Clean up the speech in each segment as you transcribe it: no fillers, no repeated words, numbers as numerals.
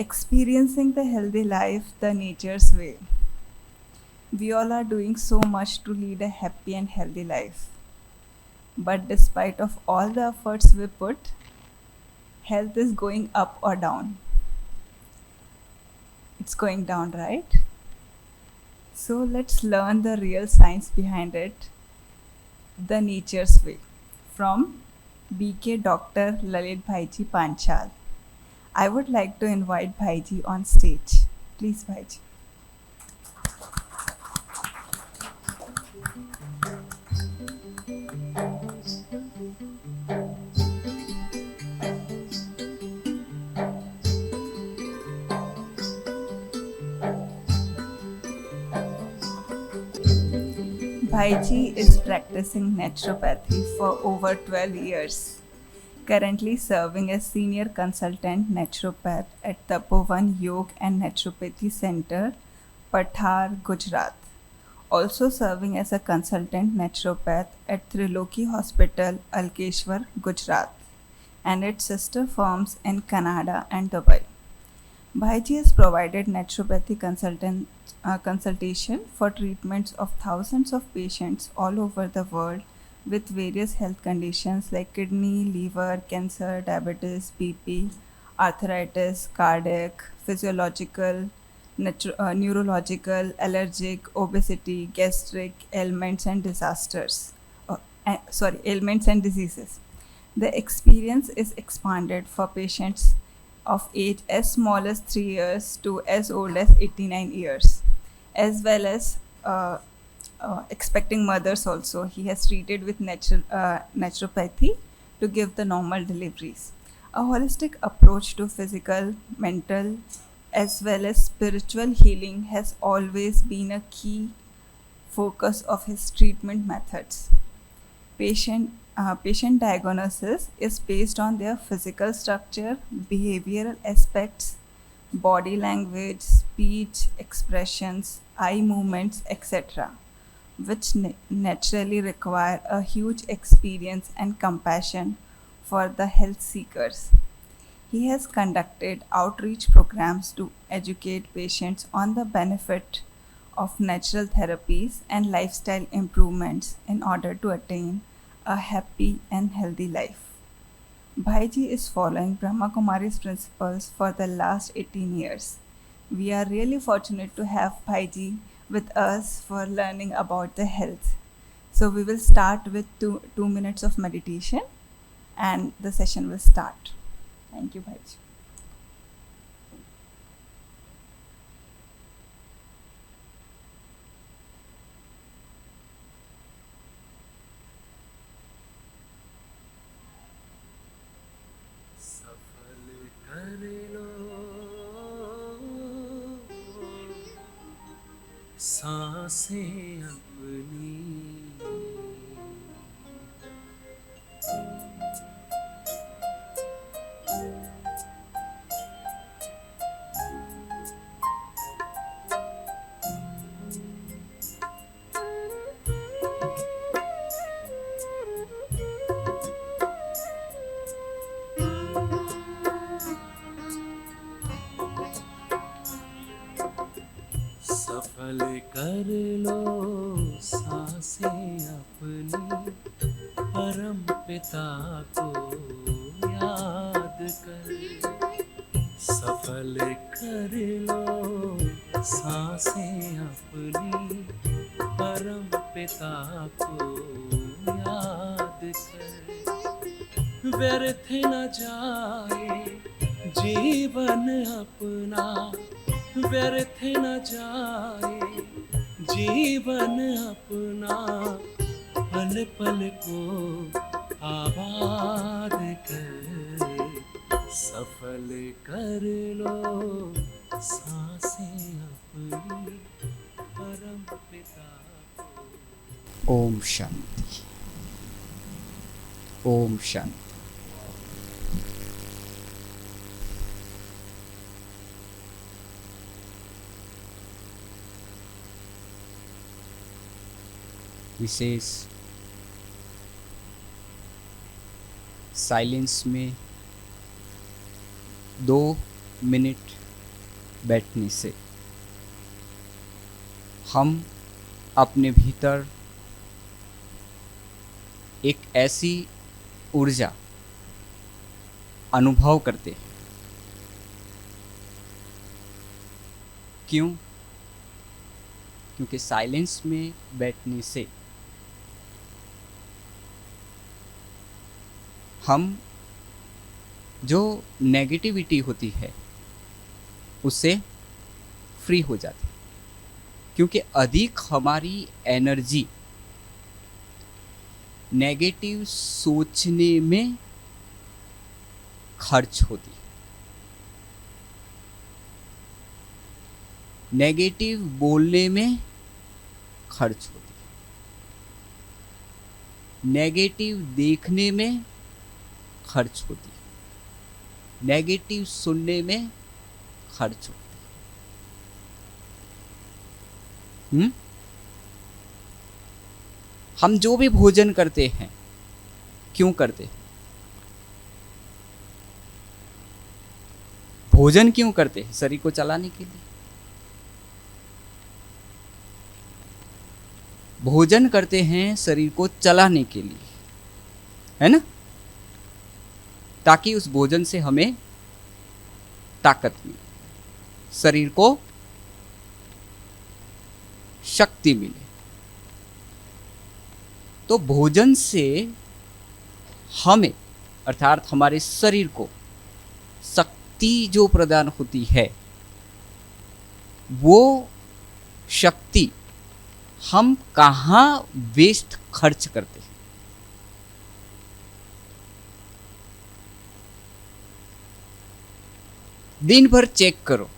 Experiencing the healthy life the nature's way. We all are doing so much to lead a happy and healthy life. But despite of all the efforts we put, health is going up or down. It's going down, right? So let's learn the real science behind it, the nature's way. From BK Dr. Lalit Bhaiji Panchal. I would like to invite Bhaiji on stage. Please, Bhaiji. Bhaiji is practicing naturopathy for over 12 years, currently serving as senior consultant naturopath at Tapovan Yog and Naturopathy Center, Pathar, Gujarat. Also serving as a consultant naturopath at Triloki Hospital, Alkeshwar, Gujarat, and its sister firms in Canada and Dubai. Bhaiji has provided naturopathy consultation for treatments of thousands of patients all over the world with various health conditions like kidney, liver, cancer, diabetes, BP, arthritis, cardiac, physiological, neurological, allergic, obesity, gastric ailments and disasters. Ailments and diseases. The experience is expanded for patients of age as small as 3 years to as old as 89 years, as well as expecting mothers also. He has treated with naturopathy to give the normal deliveries. A holistic approach to physical, mental, as well as spiritual healing has always been a key focus of his treatment methods. Patient diagnosis is based on their physical structure, behavioral aspects, body language, speech, expressions, eye movements, etc., which naturally require a huge experience and compassion for the health seekers. He has conducted outreach programs to educate patients on the benefit of natural therapies and lifestyle improvements in order to attain a happy and healthy life. Bhaiji is following Brahma Kumari's principles for the last 18 years. We are really fortunate to have Bhaiji with us for learning about the health. So we will start with two minutes of meditation and the session will start. Thank you, Bhaiji. सफल कर लो सांसें अपनी, सफल कर लो सांसें अपनी, परम पिता को याद कर। सफल कर लो सांसें अपनी, परम पिता को याद कर। व्यर्थ न जाए जीवन अपना, व्यर्थ न जाए जीवन अपना, पल पल को आबाद कर। सफल कर लो सांसें अपनी, परम पिता को। ओम शांति। ओम शांति। विशेष साइलेंस में 2 मिनट बैठने से हम अपने भीतर एक ऐसी ऊर्जा अनुभव करते हैं। क्यों? क्योंकि साइलेंस में बैठने से हम जो नेगेटिविटी होती है उससे फ्री हो जाते हैं, क्योंकि अधिक हमारी एनर्जी नेगेटिव सोचने में खर्च होती है, नेगेटिव बोलने में खर्च होती है, नेगेटिव देखने में खर्च होती है, नेगेटिव सुनने में खर्च होती है। हम जो भी भोजन करते हैं क्यों करते हैं? भोजन क्यों करते हैं? शरीर को चलाने के लिए। भोजन करते हैं शरीर को चलाने के लिए, है ना? ताकि उस भोजन से हमें ताकत मिले, शरीर को शक्ति मिले। तो भोजन से हमें अर्थात हमारे शरीर को शक्ति जो प्रदान होती है, वो शक्ति हम कहाँ वेस्ट खर्च करते हैं? दिन भर चेक करो,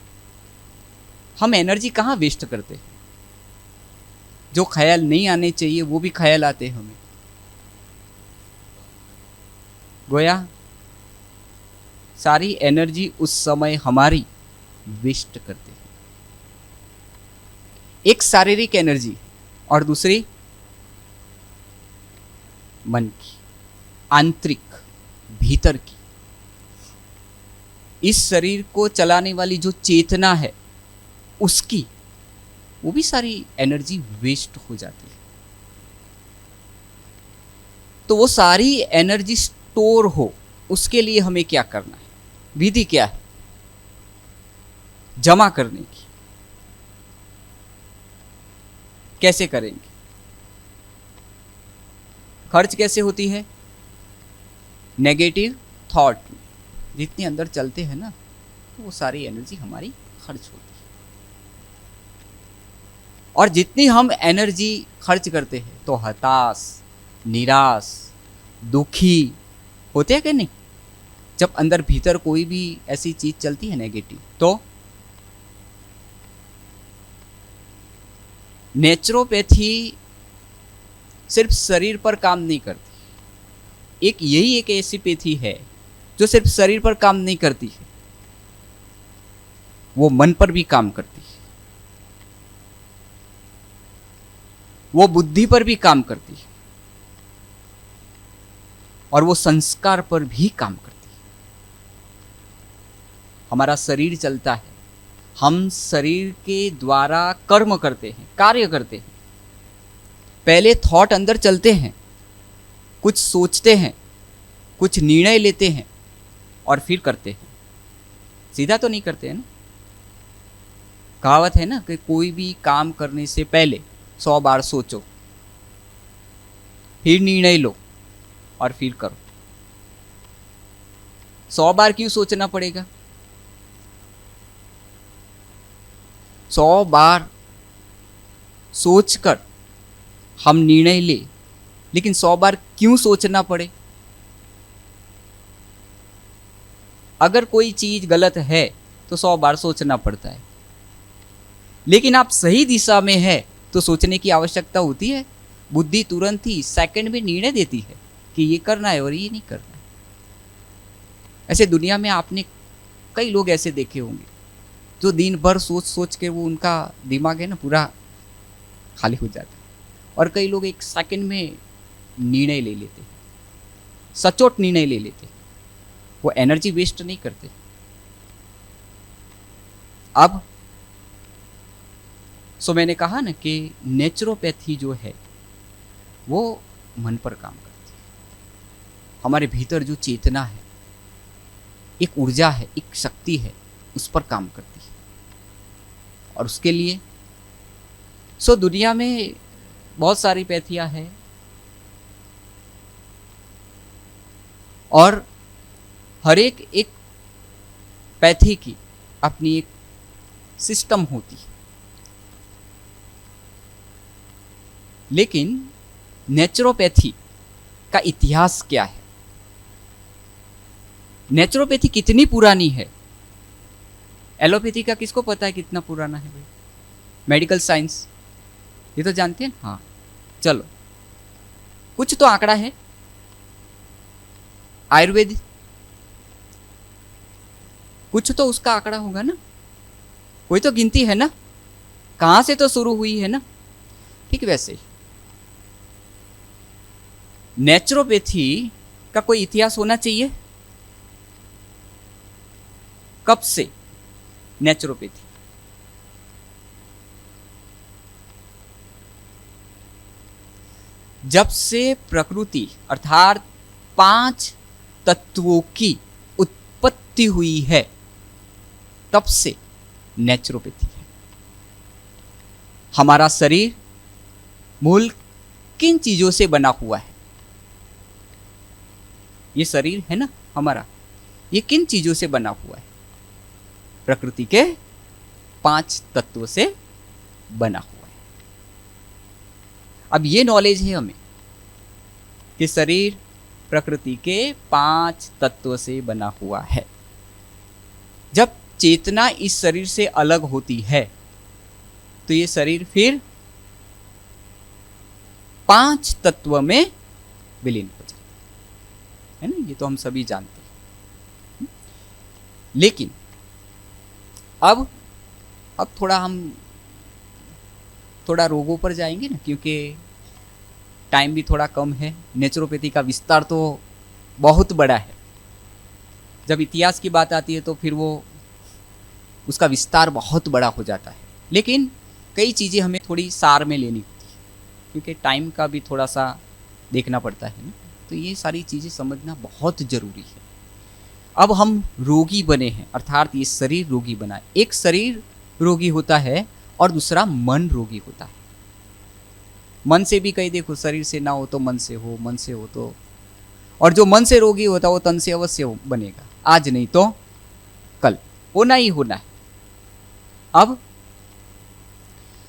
हम एनर्जी कहाँ वेस्ट करते हैं? जो ख्याल नहीं आने चाहिए वो भी ख्याल आते हैं हमें। गोया सारी एनर्जी उस समय हमारी वेस्ट करते हैं। एक शारीरिक एनर्जी और दूसरी मन की, आंतरिक, भीतर की। इस शरीर को चलाने वाली जो चेतना है उसकी, वो भी सारी एनर्जी वेस्ट हो जाती है। तो वो सारी एनर्जी स्टोर हो उसके लिए हमें क्या करना है? विधि क्या है जमा करने की? कैसे करेंगे? खर्च कैसे होती है? नेगेटिव थॉट में। जितनी अंदर चलते हैं ना, तो वो सारी एनर्जी हमारी खर्च होती है। और जितनी हम एनर्जी खर्च करते हैं तो हताश, निराश, दुखी होते हैं कि नहीं? जब अंदर भीतर कोई भी ऐसी चीज चलती है नेगेटिव, तो नेचुरोपैथी सिर्फ शरीर पर काम नहीं करती। यही एक ऐसी पैथी है जो सिर्फ शरीर पर काम नहीं करती है, वो मन पर भी काम करती है, वो बुद्धि पर भी काम करती है, और वो संस्कार पर भी काम करती है। हमारा शरीर चलता है, हम शरीर के द्वारा कर्म करते हैं, कार्य करते हैं। पहले थॉट अंदर चलते हैं, कुछ सोचते हैं, कुछ निर्णय लेते हैं और फिर करते हैं। सीधा तो नहीं करते हैं ना। कहावत है ना कि कोई भी काम करने से पहले 100 बार सोचो, फिर निर्णय लो और फिर करो। 100 बार क्यों सोचना पड़ेगा? 100 बार सोचकर हम निर्णय ले, लेकिन 100 बार क्यों सोचना पड़े? अगर कोई चीज गलत है तो 100 बार सोचना पड़ता है, लेकिन आप सही दिशा में है तो सोचने की आवश्यकता होती है। बुद्धि तुरंत ही सेकंड में निर्णय देती है कि ये करना है और ये नहीं करना है। ऐसे दुनिया में आपने कई लोग ऐसे देखे होंगे जो दिन भर सोच सोच के वो उनका दिमाग है ना पूरा खाली हो जाता है, और कई लोग एक सेकंड में निर्णय ले लेते हैं, सचोट निर्णय ले लेते हैं। वो एनर्जी वेस्ट नहीं करते। अब सो मैंने कहा ना कि नेचुरोपैथी जो है वो मन पर काम करती है। हमारे भीतर जो चेतना है, एक ऊर्जा है, एक शक्ति है, उस पर काम करती है। और उसके लिए सो दुनिया में बहुत सारी पैथियाँ हैं और हर एक पैथी की अपनी एक सिस्टम होती है। लेकिन नेचुरोपैथी का इतिहास क्या है? नेचुरोपैथी कितनी पुरानी है? एलोपैथी का किसको पता है कितना पुराना है भाई? मेडिकल साइंस ये तो जानते हैं। हाँ चलो, कुछ तो आंकड़ा है। आयुर्वेद कुछ तो उसका आंकड़ा होगा ना, कोई तो गिनती है ना, कहां से तो शुरू हुई है ना। ठीक वैसे ही नेचुरोपैथी का कोई इतिहास होना चाहिए। कब से नेचुरोपैथी? जब से प्रकृति अर्थात 5 तत्वों की उत्पत्ति हुई है, तब से नेचुरोपैथी है। हमारा शरीर मूल किन चीजों से बना हुआ है? ये शरीर है ना हमारा, ये किन चीजों से बना हुआ है? प्रकृति के 5 तत्वों से बना हुआ है। अब ये नॉलेज है हमें कि शरीर प्रकृति के 5 तत्वों से बना हुआ है। जब चेतना इस शरीर से अलग होती है तो ये शरीर फिर 5 तत्व में विलीन हो जाता है ना। ये तो हम सभी जानते हैं। लेकिन अब थोड़ा रोगों पर जाएंगे ना, क्योंकि टाइम भी थोड़ा कम है। नेचुरोपैथी का विस्तार तो बहुत बड़ा है। जब इतिहास की बात आती है तो फिर वो उसका विस्तार बहुत बड़ा हो जाता है। लेकिन कई चीज़ें हमें थोड़ी सार में लेनी होती है, क्योंकि टाइम का भी थोड़ा सा देखना पड़ता है ना। तो ये सारी चीज़ें समझना बहुत ज़रूरी है। अब हम रोगी बने हैं, अर्थात ये शरीर रोगी बना है। एक शरीर रोगी होता है और दूसरा मन रोगी होता है। मन से भी कहीं देखो, शरीर से ना हो तो मन से हो, मन से हो तो, और जो मन से रोगी होता है वो तन से अवश्य बनेगा, आज नहीं तो कल होना ही होना है। अब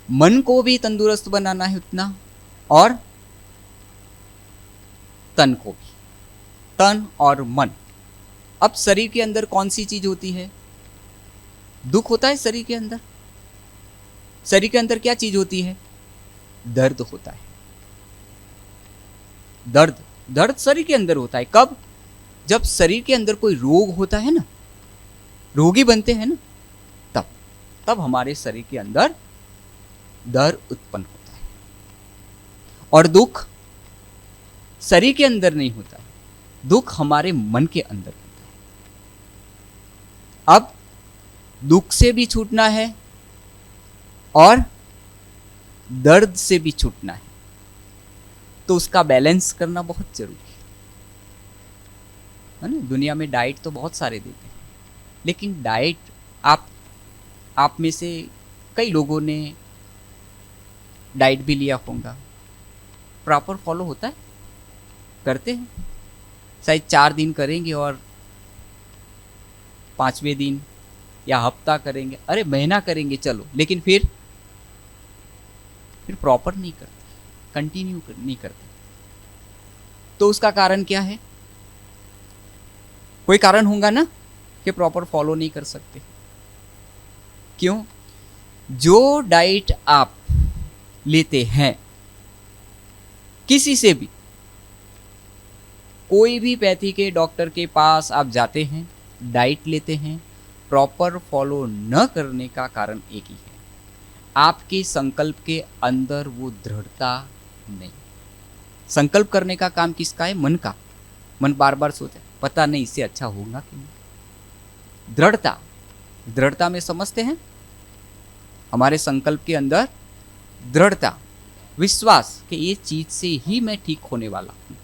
मन को भी तंदुरुस्त बनाना है उतना, और तन को भी, तन और मन। अब शरीर के अंदर कौन सी चीज होती है? दुख होता है शरीर के अंदर। शरीर के अंदर क्या चीज होती है? दर्द होता है। दर्द शरीर के अंदर होता है। कब? जब शरीर के अंदर कोई रोग होता है ना, रोगी बनते हैं ना, तब हमारे शरीर के अंदर दर्द उत्पन्न होता है। और दुख शरीर के अंदर नहीं होता है, दुख हमारे मन के अंदर होता है। अब दुख से भी छूटना है और दर्द से भी छूटना है, तो उसका बैलेंस करना बहुत जरूरी है ना। दुनिया में डाइट तो बहुत सारे देते हैं, लेकिन डाइट आप में से कई लोगों ने डाइट भी लिया होगा, प्रॉपर फॉलो होता है? करते हैं? शायद 4 दिन करेंगे और 5वें दिन या हफ्ता करेंगे, अरे महीना करेंगे चलो, लेकिन फिर प्रॉपर नहीं करते, कंटिन्यू नहीं करते। तो उसका कारण क्या है? कोई कारण होगा ना कि प्रॉपर फॉलो नहीं कर सकते। क्यों? जो डाइट आप लेते हैं, किसी से भी, कोई भी पैथी के डॉक्टर के पास आप जाते हैं, डाइट लेते हैं, प्रॉपर फॉलो न करने का कारण एक ही है, आपके संकल्प के अंदर वो दृढ़ता नहीं। संकल्प करने का काम किसका है? मन का। मन बार बार सोचे पता नहीं इससे अच्छा होगा कि नहीं। दृढ़ता में समझते हैं हमारे संकल्प के अंदर दृढ़ता, विश्वास कि ये चीज से ही मैं ठीक होने वाला हूं।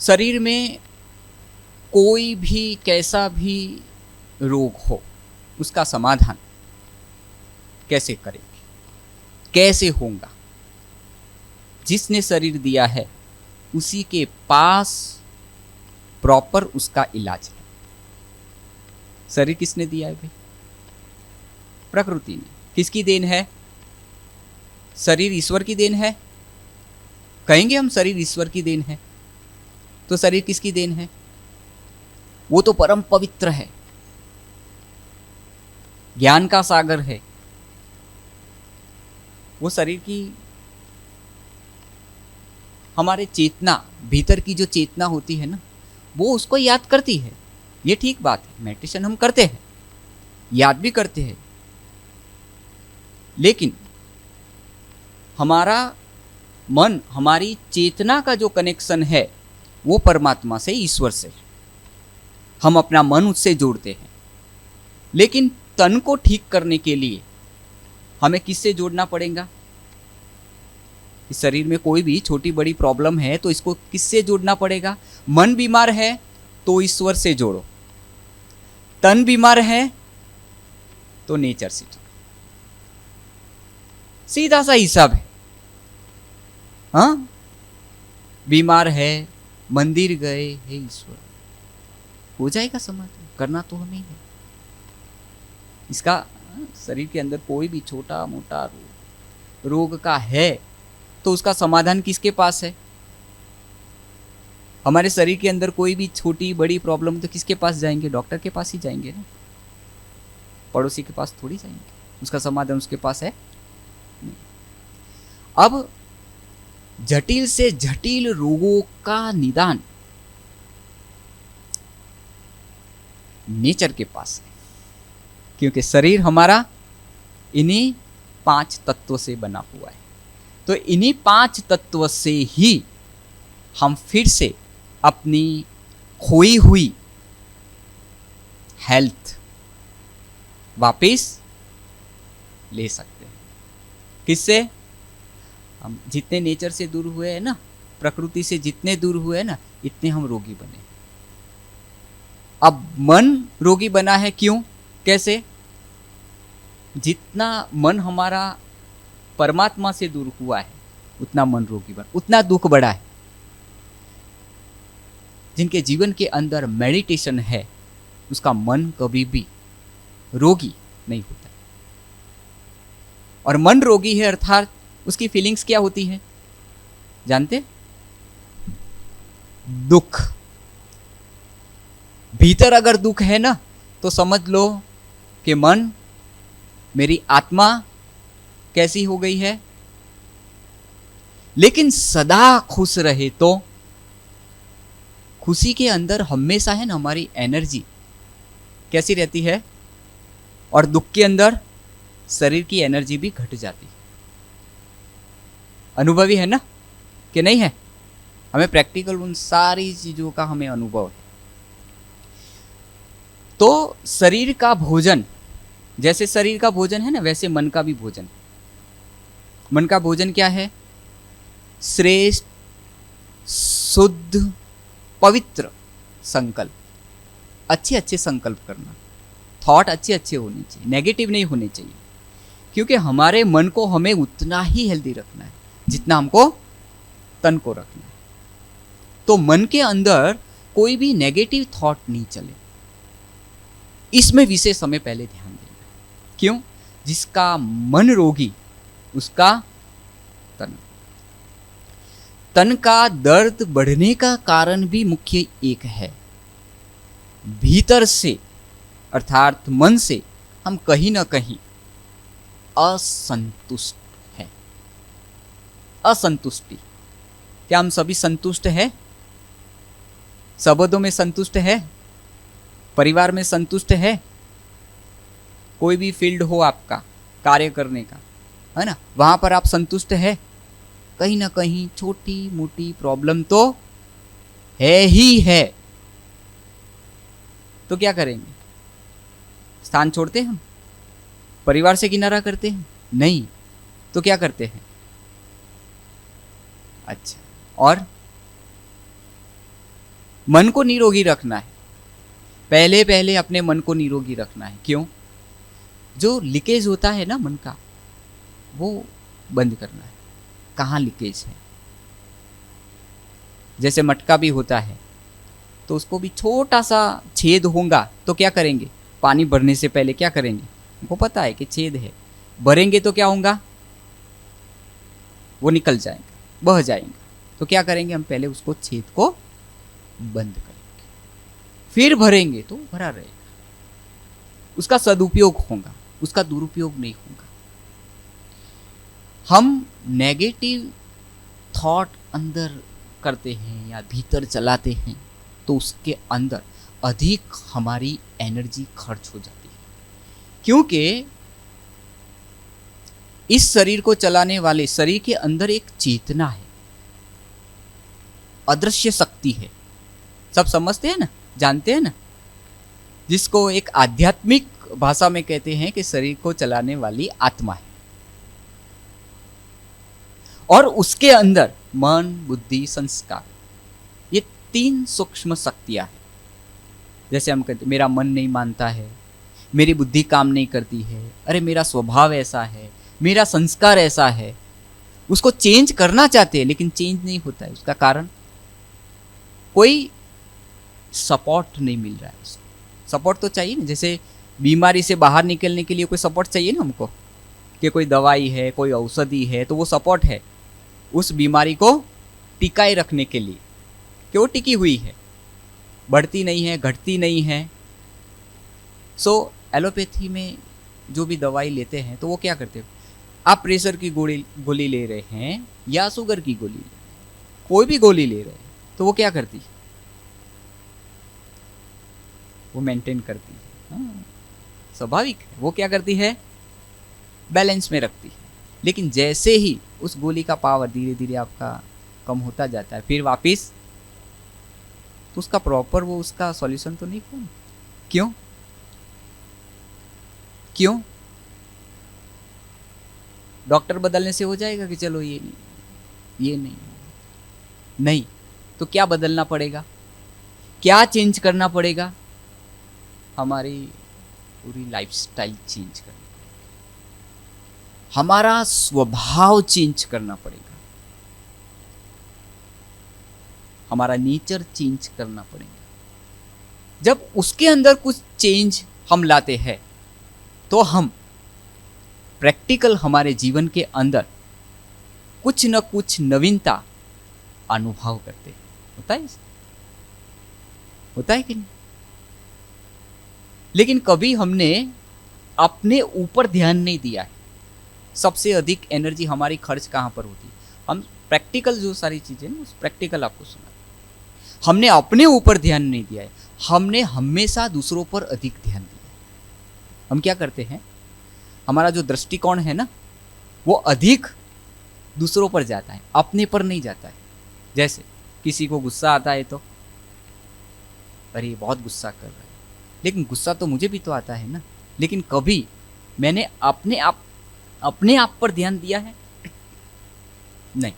शरीर में कोई भी कैसा भी रोग हो, उसका समाधान कैसे करेंगे, कैसे होगा? जिसने शरीर दिया है उसी के पास प्रॉपर उसका इलाज है। शरीर किसने दिया है भाई? प्रकृति ने। किसकी देन है? शरीर ईश्वर की देन है। कहेंगे हम शरीर ईश्वर की देन है, तो शरीर किसकी देन है? वो तो परम पवित्र है, ज्ञान का सागर है। वो शरीर की, हमारे चेतना, भीतर की जो चेतना होती है ना, वो उसको याद करती है। ये ठीक बात है, मेडिटेशन हम करते हैं, याद भी करते हैं, लेकिन हमारा मन, हमारी चेतना का जो कनेक्शन है वो परमात्मा से, ईश्वर से। हम अपना मन उससे जोड़ते हैं, लेकिन तन को ठीक करने के लिए हमें किससे जोड़ना पड़ेगा? इस शरीर में कोई भी छोटी बड़ी प्रॉब्लम है तो इसको किससे जोड़ना पड़ेगा? मन बीमार है तो ईश्वर से जोड़ो, तन बीमार है तो नेचर से जोड़ो। सीधा सा हिसाब है। हाँ, बीमार है, मंदिर गए, हे ईश्वर, हो जाएगा समाधान। करना तो हमें है। इसका शरीर के अंदर कोई भी छोटा मोटा रोग का है तो उसका समाधान किसके पास है? हमारे शरीर के अंदर कोई भी छोटी बड़ी प्रॉब्लम तो किसके पास जाएंगे? डॉक्टर के पास ही जाएंगे ना, पड़ोसी के पास थोड़ी जाएंगे। उसका समाधान उसके पास है नहीं। अब जटिल से जटिल रोगों का निदान नेचर के पास है, क्योंकि शरीर हमारा इन्हीं 5 तत्वों से बना हुआ है। तो इन्हीं 5 तत्वों से ही हम फिर से अपनी खोई हुई हेल्थ वापस ले सकते हैं। किससे? हम जितने नेचर से दूर हुए हैं ना, प्रकृति से जितने दूर हुए हैं ना, इतने हम रोगी बने। अब मन रोगी बना है, क्यों, कैसे? जितना मन हमारा परमात्मा से दूर हुआ है उतना मन रोगी बना, उतना दुख बढ़ा है। जिनके जीवन के अंदर मेडिटेशन है उसका मन कभी भी रोगी नहीं होता। और मन रोगी है अर्थात उसकी फीलिंग्स क्या होती है जानते? दुख। भीतर अगर दुख है ना तो समझ लो कि मन, मेरी आत्मा कैसी हो गई है। लेकिन सदा खुश रहे तो खुशी के अंदर हमेशा है ना हमारी एनर्जी कैसी रहती है, और दुख के अंदर शरीर की एनर्जी भी घट जाती है। अनुभवी है ना कि नहीं है? हमें प्रैक्टिकल उन सारी चीजों का हमें अनुभव है। तो शरीर का भोजन, जैसे शरीर का भोजन है ना, वैसे मन का भी भोजन। मन का भोजन क्या है? श्रेष्ठ, शुद्ध, पवित्र संकल्प। अच्छे अच्छे संकल्प करना, थॉट अच्छे अच्छे होने चाहिए, नेगेटिव नहीं होने चाहिए। क्योंकि हमारे मन को हमें उतना ही हेल्दी रखना है जितना हमको तन को रखना है। तो मन के अंदर कोई भी नेगेटिव थॉट नहीं चले, इसमें विशेष समय पहले ध्यान देना है। क्यों? जिसका मन रोगी उसका तन का दर्द बढ़ने का कारण भी मुख्य एक है। भीतर से अर्थात मन से हम कहीं ना कहीं असंतुष्ट हैं। असंतुष्टि, क्या हम सभी संतुष्ट हैं? संबंधों में संतुष्ट है, परिवार में संतुष्ट है, कोई भी फील्ड हो आपका कार्य करने का, है ना, वहां पर आप संतुष्ट है? कहीं ना कहीं छोटी मोटी प्रॉब्लम तो है ही है। तो क्या करेंगे? स्थान छोड़ते हैं हम? परिवार से किनारा करते हैं? नहीं। तो क्या करते हैं? अच्छा, और मन को निरोगी रखना है। पहले पहले अपने मन को निरोगी रखना है। क्यों? जो लीकेज होता है ना मन का, वो बंद करना है। कहाँ लीकेज है? जैसे मटका भी होता है तो उसको भी छोटा सा छेद होगा तो क्या करेंगे? पानी भरने से पहले क्या करेंगे? उनको पता है कि छेद है, भरेंगे तो क्या होगा? वो निकल जाएगा, बह जाएगा। तो क्या करेंगे? हम पहले उसको छेद को बंद करेंगे, फिर भरेंगे तो भरा रहेगा। उसका सदुपयोग होगा, उसका दुरुपयोग नहीं होगा। हम नेगेटिव थॉट अंदर करते हैं या भीतर चलाते हैं तो उसके अंदर अधिक हमारी एनर्जी खर्च हो जाती है, क्योंकि इस शरीर को चलाने वाले शरीर के अंदर एक चेतना है, अदृश्य शक्ति है। सब समझते हैं ना, जानते हैं ना, जिसको एक आध्यात्मिक भाषा में कहते हैं कि शरीर को चलाने वाली आत्मा है। और उसके अंदर मन, बुद्धि, संस्कार, ये 3 सूक्ष्म शक्तियां हैं। जैसे हम कहते मेरा मन नहीं मानता है, मेरी बुद्धि काम नहीं करती है, अरे मेरा स्वभाव ऐसा है, मेरा संस्कार ऐसा है। उसको चेंज करना चाहते हैं लेकिन चेंज नहीं होता है। उसका कारण कोई सपोर्ट नहीं मिल रहा है उसको। सपोर्ट तो चाहिए ना, जैसे बीमारी से बाहर निकलने के लिए कोई सपोर्ट चाहिए ना हमको, कि कोई दवाई है, कोई औषधि है, तो वो सपोर्ट है उस बीमारी को टिकाए रखने के लिए, कि वो टिकी हुई है, बढ़ती नहीं है, घटती नहीं है। सो एलोपैथी में जो भी दवाई लेते हैं तो वो क्या करते हैं? आप प्रेशर की गोली ले रहे हैं या शुगर की गोली ले रहे हैं, कोई भी गोली ले रहे हैं, तो वो क्या करती है? वो मेंटेन करती है। हाँ, स्वाभाविक है। वो क्या करती है? बैलेंस में रखती है। लेकिन जैसे ही उस गोली का पावर धीरे धीरे आपका कम होता जाता है, फिर वापिस तो उसका प्रॉपर वो उसका सॉल्यूशन तो नहीं खोल। क्यों? क्यों? डॉक्टर बदलने से हो जाएगा कि चलो ये नहीं, ये नहीं, नहीं। तो क्या बदलना पड़ेगा? क्या चेंज करना पड़ेगा? हमारी पूरी लाइफस्टाइल चेंज करनी पड़ेगी, हमारा स्वभाव चेंज करना पड़ेगा, हमारा नेचर चेंज करना पड़ेगा। जब उसके अंदर कुछ चेंज हम लाते हैं तो हम प्रैक्टिकल हमारे जीवन के अंदर कुछ न कुछ नवीनता अनुभव करते हैं। होता है? होता है कि नहीं? लेकिन कभी हमने अपने ऊपर ध्यान नहीं दिया है। सबसे अधिक एनर्जी हमारी खर्च कहाँ पर होती है? हम प्रैक्टिकल जो सारी चीजें ना, उस प्रैक्टिकल आपको सुना, हमने अपने ऊपर ध्यान नहीं दिया है, हमने हमेशा दूसरों पर अधिक ध्यान दिया है। हम क्या करते हैं? हमारा जो दृष्टिकोण है ना, वो अधिक दूसरों पर जाता है, अपने पर नहीं जाता है। जैसे किसी को गुस्सा आता है तो अरे ये बहुत गुस्सा कर रहा है, लेकिन गुस्सा तो मुझे भी तो आता है ना। लेकिन कभी मैंने अपने आप पर ध्यान दिया है? नहीं,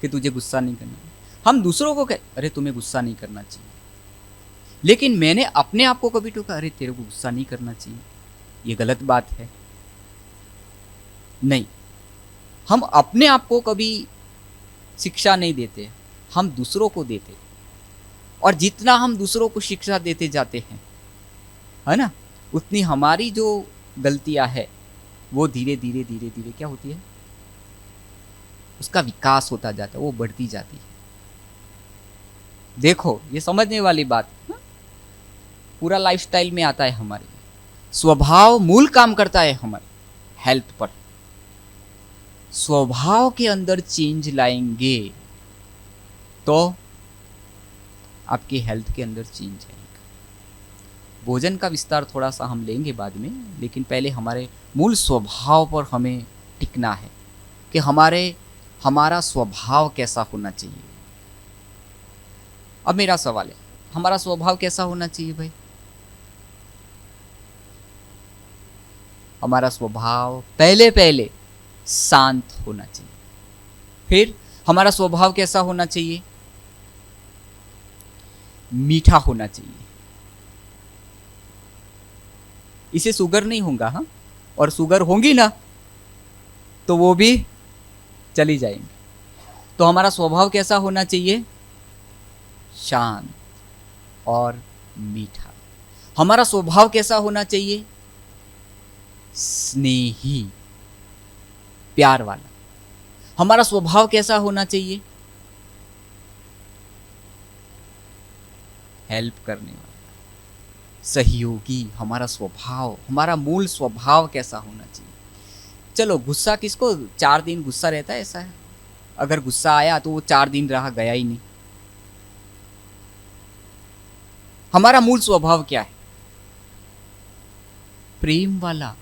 कि तुझे गुस्सा नहीं करना। हम दूसरों को कह अरे तुम्हें गुस्सा नहीं करना चाहिए, लेकिन मैंने अपने आप को कभी टोका अरे तेरे को गुस्सा नहीं करना चाहिए, ये गलत बात है। नहीं, हम अपने आप को कभी शिक्षा नहीं देते, हम दूसरों को देते। और जितना हम दूसरों को शिक्षा देते जाते हैं, है ना, उतनी हमारी जो गलतियां है वो धीरे धीरे धीरे धीरे क्या होती है? उसका विकास होता जाता है, वो बढ़ती जाती है। देखो, ये समझने वाली बात पूरा लाइफस्टाइल में आता है। हमारे स्वभाव मूल काम करता है हमारे हेल्थ पर। स्वभाव के अंदर चेंज लाएंगे तो आपकी हेल्थ के अंदर चेंज आएगा। भोजन का विस्तार थोड़ा सा हम लेंगे बाद में, लेकिन पहले हमारे मूल स्वभाव पर हमें टिकना है कि हमारा स्वभाव कैसा होना चाहिए। अब मेरा सवाल है, हमारा स्वभाव कैसा होना चाहिए भाई? हमारा स्वभाव पहले पहले शांत होना चाहिए। फिर हमारा स्वभाव कैसा होना चाहिए? मीठा होना चाहिए। इसे शुगर नहीं होगा, हाँ, और शुगर होंगी ना तो वो भी चली जाएंगी। तो हमारा स्वभाव कैसा होना चाहिए? शांत और मीठा। हमारा स्वभाव कैसा होना चाहिए? स्नेही, प्यार वाला। हमारा स्वभाव कैसा होना चाहिए? हेल्प करने वाला, सहयोगी। हमारा स्वभाव, हमारा मूल स्वभाव कैसा होना चाहिए? चलो, गुस्सा किसको 4 दिन गुस्सा रहता है? ऐसा है, अगर गुस्सा आया तो वो 4 दिन रहा, गया ही नहीं। हमारा मूल स्वभाव क्या है? प्रेम वाला।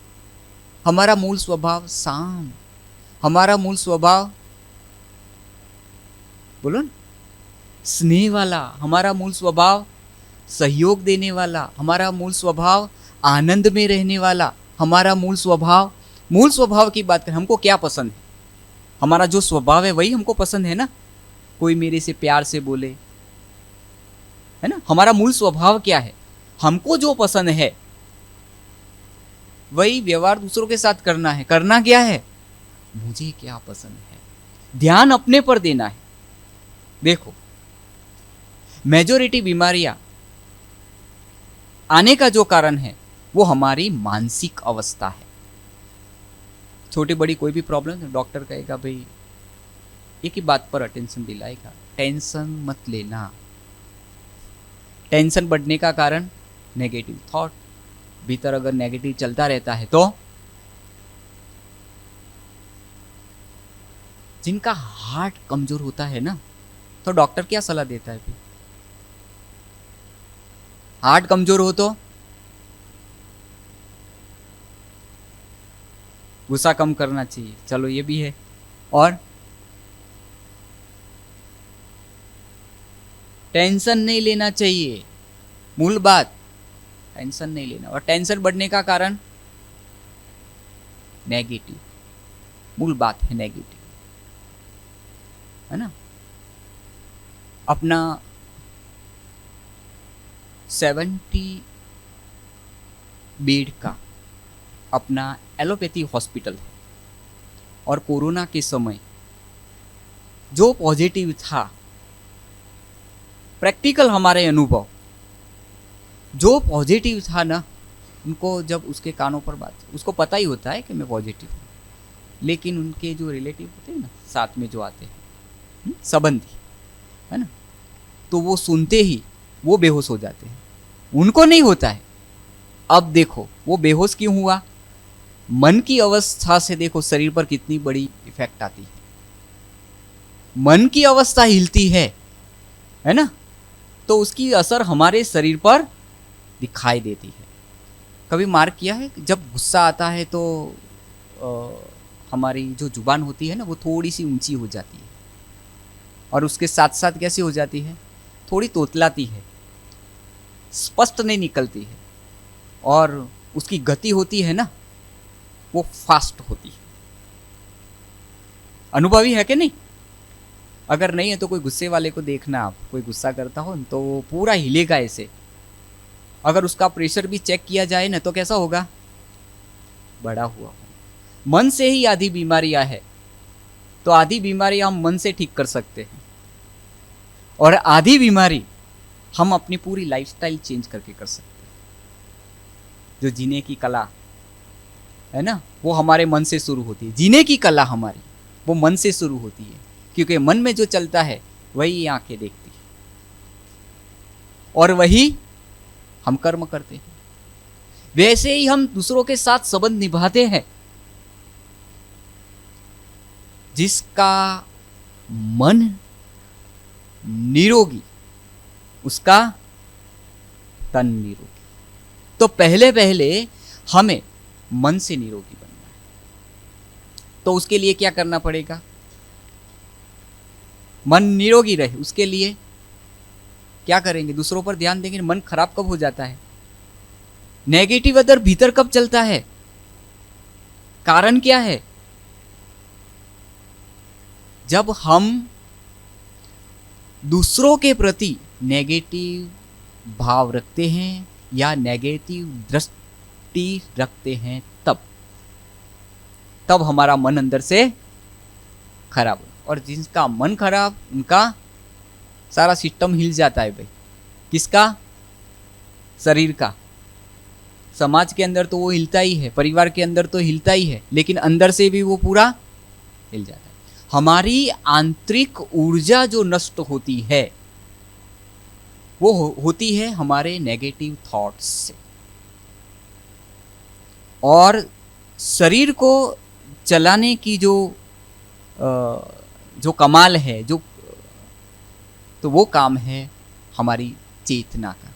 हमारा मूल स्वभाव शांत। हमारा मूल स्वभाव, बोलो ना, स्नेह वाला। हमारा मूल स्वभाव सहयोग देने वाला। हमारा मूल स्वभाव आनंद में रहने वाला। हमारा मूल स्वभाव की बात करें, हमको क्या पसंद है? हमारा जो स्वभाव है वही हमको पसंद है ना। कोई मेरे से प्यार से बोले, है ना। हमारा मूल स्वभाव क्या है? हमको जो पसंद है वही व्यवहार दूसरों के साथ करना है। करना क्या है? मुझे क्या पसंद है, ध्यान अपने पर देना है। देखो, मेजॉरिटी बीमारियां आने का जो कारण है वो हमारी मानसिक अवस्था है। छोटी बड़ी कोई भी प्रॉब्लम है, डॉक्टर कहेगा भाई एक ही बात पर अटेंशन दिलाएगा, टेंशन मत लेना। टेंशन बढ़ने का कारण नेगेटिव थॉट। भीतर अगर नेगेटिव चलता रहता है तो जिनका हार्ट कमजोर होता है ना, तो डॉक्टर क्या सलाह देता है? हार्ट कमजोर हो तो गुस्सा कम करना चाहिए, चलो ये भी है। और टेंशन नहीं लेना चाहिए, मूल बात, टेंशन नहीं लेना। और टेंशन बढ़ने का कारण नेगेटिव, मूल बात है नेगेटिव, है ना। अपना 70 बेड का अपना एलोपैथी हॉस्पिटल है, और कोरोना के समय जो पॉजिटिव था, प्रैक्टिकल हमारे अनुभव, जो पॉजिटिव था ना, उनको जब उसके कानों पर बात, उसको पता ही होता है कि मैं पॉजिटिव हूँ, लेकिन उनके जो रिलेटिव होते हैं ना, साथ में जो आते हैं संबंधी, है ना, तो वो सुनते ही वो बेहोश हो जाते हैं, उनको नहीं होता है। अब देखो वो बेहोश क्यों हुआ? मन की अवस्था से देखो शरीर पर कितनी बड़ी इफेक्ट आती है। मन की अवस्था हिलती है ना, तो उसकी असर हमारे शरीर पर दिखाई देती है। कभी मार्क किया है, जब गुस्सा आता है तो हमारी जो जुबान होती है ना, वो थोड़ी सी ऊंची हो जाती है, और उसके साथ साथ कैसी हो जाती है? थोड़ी तोतलाती है, स्पष्ट नहीं निकलती है, और उसकी गति होती है ना, वो फास्ट होती है। अनुभवी है कि नहीं? अगर नहीं है तो कोई गुस्से वाले को देखना, आप कोई गुस्सा करता हो तो वो पूरा हिलेगा ऐसे। अगर उसका प्रेशर भी चेक किया जाए ना, तो कैसा होगा? बड़ा हुआ। मन से ही आधी बीमारियां है, तो आधी बीमारियां हम मन से ठीक कर सकते हैं, और आधी बीमारी हम अपनी पूरी लाइफस्टाइल चेंज करके कर सकते हैं। जो जीने की कला है ना, वो हमारे मन से शुरू होती है। जीने की कला हमारी वो मन से शुरू होती है, क्योंकि मन में जो चलता है वही आंखें देखती है, और वही हम कर्म करते हैं। वैसे ही हम दूसरों के साथ संबंध निभाते हैं। जिसका मन निरोगी उसका तन निरोगी। तो पहले पहले हमें मन से निरोगी बनना है, तो उसके लिए क्या करना पड़ेगा? मन निरोगी रहे उसके लिए क्या करेंगे? दूसरों पर ध्यान देंगे। मन खराब कब हो जाता है? नेगेटिव अदर भीतर कब चलता है? कारण क्या है? जब हम दूसरों के प्रति नेगेटिव भाव रखते हैं या नेगेटिव दृष्टि रखते हैं, तब हमारा मन अंदर से खराब हो। और जिसका मन खराब, उनका सारा सिस्टम हिल जाता है भाई। किसका? शरीर का। समाज के अंदर तो वो हिलता ही है, परिवार के अंदर तो हिलता ही है, लेकिन अंदर से भी वो पूरा हिल जाता है। हमारी आंतरिक ऊर्जा जो नष्ट होती है वो होती है हमारे नेगेटिव थॉट्स से। और शरीर को चलाने की जो कमाल है, तो वो काम है हमारी चेतना का।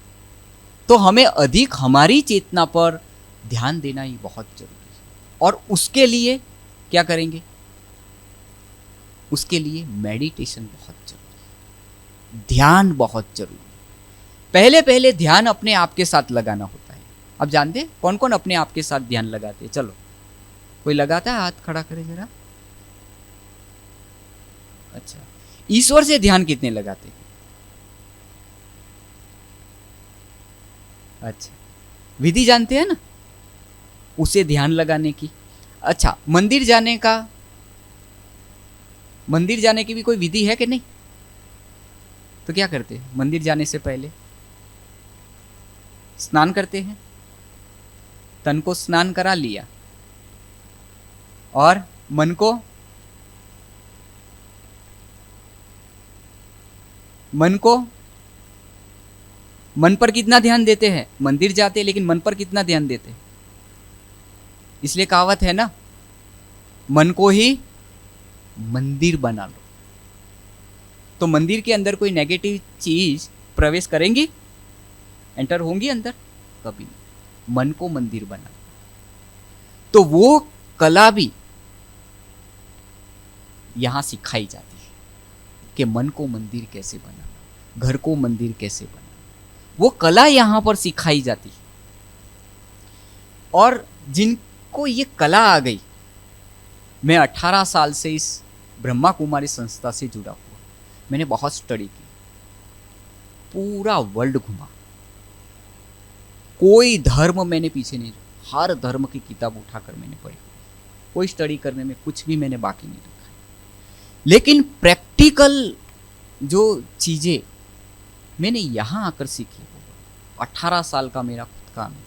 तो हमें अधिक हमारी चेतना पर ध्यान देना ही बहुत जरूरी है। और उसके लिए क्या करेंगे? उसके लिए मेडिटेशन बहुत जरूरी है, ध्यान बहुत जरूरी है। पहले ध्यान अपने आप के साथ लगाना होता है। अब जानते हैं कौन कौन अपने आप के साथ ध्यान लगाते हैं? चलो, कोई लगाता है? हाथ खड़ा करे जरा। अच्छा, ईश्वर से ध्यान कितने लगाते हैं? अच्छा, विधि जानते हैं ना उसे ध्यान लगाने की। अच्छा, मंदिर जाने की भी कोई विधि है कि नहीं? तो क्या करते हैं? मंदिर जाने से पहले स्नान करते हैं, तन को स्नान करा लिया और मन पर कितना ध्यान देते हैं? मंदिर जाते हैं लेकिन मन पर कितना ध्यान देते हैं? इसलिए कहावत है ना, मन को ही मंदिर बना लो। तो मंदिर के अंदर कोई नेगेटिव चीज प्रवेश करेंगी, एंटर होंगी अंदर? कभी नहीं। मन को मंदिर बना लो। तो वो कला भी यहां सिखाई जाती है कि मन को मंदिर कैसे बनाना, घर को मंदिर कैसे बनाना, वो कला यहां पर सिखाई जाती है। और जिनको ये कला आ गई, मैं 18 साल से इस ब्रह्मा कुमारी संस्था से जुड़ा हुआ, मैंने बहुत स्टडी की, पूरा वर्ल्ड घुमा, कोई धर्म मैंने पीछे नहीं रखा, हर धर्म की किताब उठाकर मैंने पढ़ी, कोई स्टडी करने में कुछ भी मैंने बाकी नहीं रखा। लेकिन प्रैक्टिकल जो चीजें मैंने यहां आकर सीखी, 18 साल का मेरा खुद का अनुभव।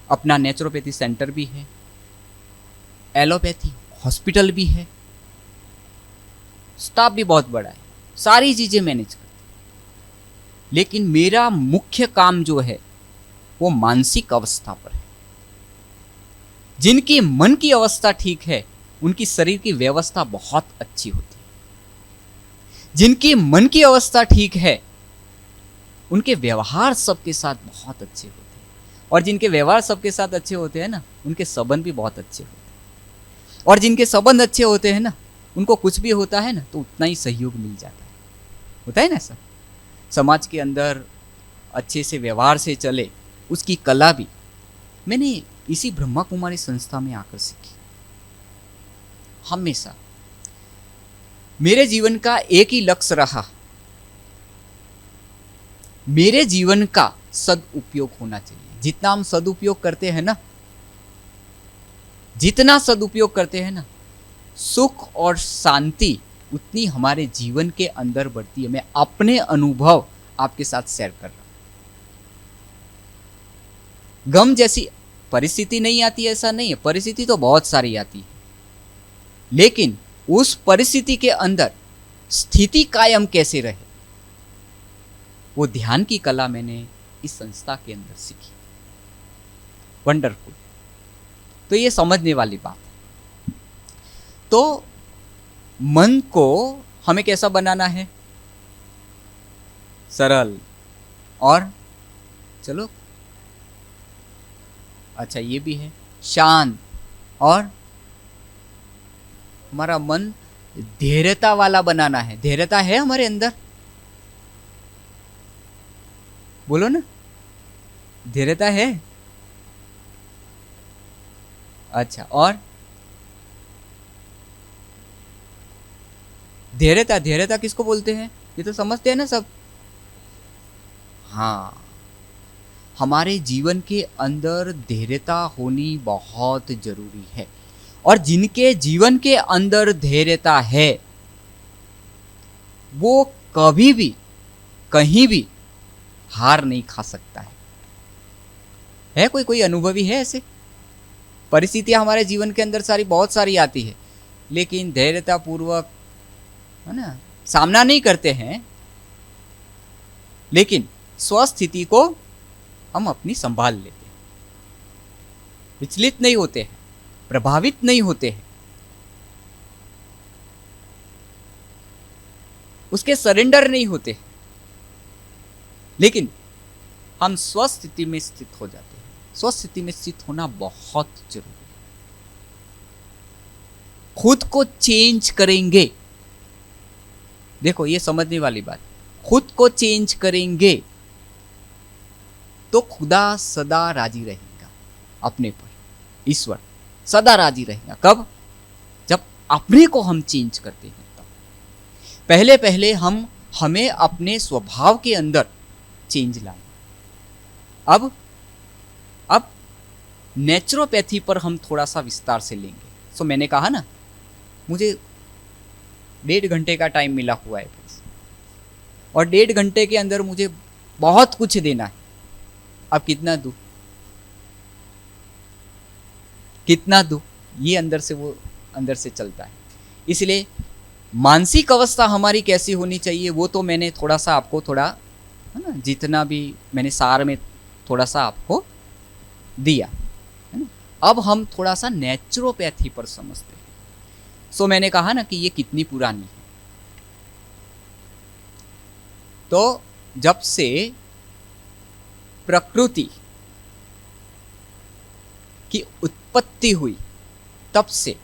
अपना नेचुरोपैथी सेंटर भी है, एलोपैथी हॉस्पिटल भी है, स्टाफ भी बहुत बड़ा है, सारी चीजें मैनेज करती। लेकिन मेरा मुख्य काम जो है वो मानसिक अवस्था पर है। जिनकी मन की अवस्था ठीक है उनकी शरीर की व्यवस्था बहुत अच्छी होती है। जिनकी मन की अवस्था ठीक है उनके व्यवहार सबके साथ बहुत अच्छे होते हैं। और जिनके व्यवहार सबके साथ अच्छे होते हैं ना, उनके संबंध भी बहुत अच्छे होते हैं। और जिनके संबंध अच्छे होते हैं ना, उनको कुछ भी होता है ना तो उतना ही सहयोग मिल जाता है। होता है ना सर? समाज के अंदर अच्छे से व्यवहार से चले, उसकी कला भी मैंने इसी ब्रह्मा कुमारी संस्था में आकर सीखी। हमेशा मेरे जीवन का एक ही लक्ष्य रहा, मेरे जीवन का सदुपयोग होना चाहिए। जितना हम सदुपयोग करते हैं ना, जितना सदुपयोग करते हैं ना, सुख और शांति उतनी हमारे जीवन के अंदर बढ़ती है। मैं अपने अनुभव आपके साथ शेयर कर रहा हूं। गम जैसी परिस्थिति नहीं आती, ऐसा नहीं है, परिस्थिति तो बहुत सारी आती है, लेकिन उस परिस्थिति के अंदर स्थिति कायम कैसे रहे, वो ध्यान की कला मैंने इस संस्था के अंदर सीखी। वंडरफुल। तो ये समझने वाली बात है। तो मन को हमें कैसा बनाना है? सरल और चलो, अच्छा ये भी है, शांत। और हमारा मन धैर्यता वाला बनाना है। धैर्यता है हमारे अंदर? बोलो ना, धैर्यता है? अच्छा, और धैर्यता, धैर्यता किसको बोलते हैं? ये तो समझते हैं ना सब। हाँ, हमारे जीवन के अंदर धैर्यता होनी बहुत जरूरी है, और जिनके जीवन के अंदर धैर्यता है वो कभी भी कहीं भी हार नहीं खा सकता है कोई कोई अनुभवी है ऐसे? परिस्थितियां हमारे जीवन के अंदर बहुत सारी आती है, लेकिन धैर्यता पूर्वक, है ना, सामना नहीं करते हैं, लेकिन स्वस्थिति को हम अपनी संभाल लेते हैं, विचलित नहीं होते हैं, प्रभावित नहीं होते हैं, उसके सरेंडर नहीं होते हैं, लेकिन हम स्वस्थिति में स्थित हो जाते हैं। स्वस्थिति में स्थित होना बहुत जरूरी है। खुद को चेंज करेंगे, देखो ये समझने वाली बात, खुद को चेंज करेंगे तो खुदा सदा राजी रहेगा अपने पर, ईश्वर सदा राजी रहेगा। कब? जब अपने को हम चेंज करते हैं तब। पहले पहले हमें अपने स्वभाव के अंदर चेंज लाए। अब नेचुरोपैथी पर हम थोड़ा सा विस्तार से लेंगे। सो मैंने कहा ना, मुझे 1.5 घंटे का टाइम मिला हुआ है बस, और 1.5 घंटे के अंदर मुझे बहुत कुछ देना है। अब कितना दूं, ये अंदर से चलता है। इसलिए मानसिक अवस्था हमारी कैसी होनी चाहिए वो तो मैंने थोड़ा सा आपको, थोड़ा है ना, जितना भी मैंने सार में थोड़ा सा आपको दिया है ना। अब हम थोड़ा सा नेचुरोपैथी पर समझते हैं। सो मैंने कहा ना कि ये कितनी पुरानी है। तो जब से प्रकृति की उत्पत्ति हुई तब से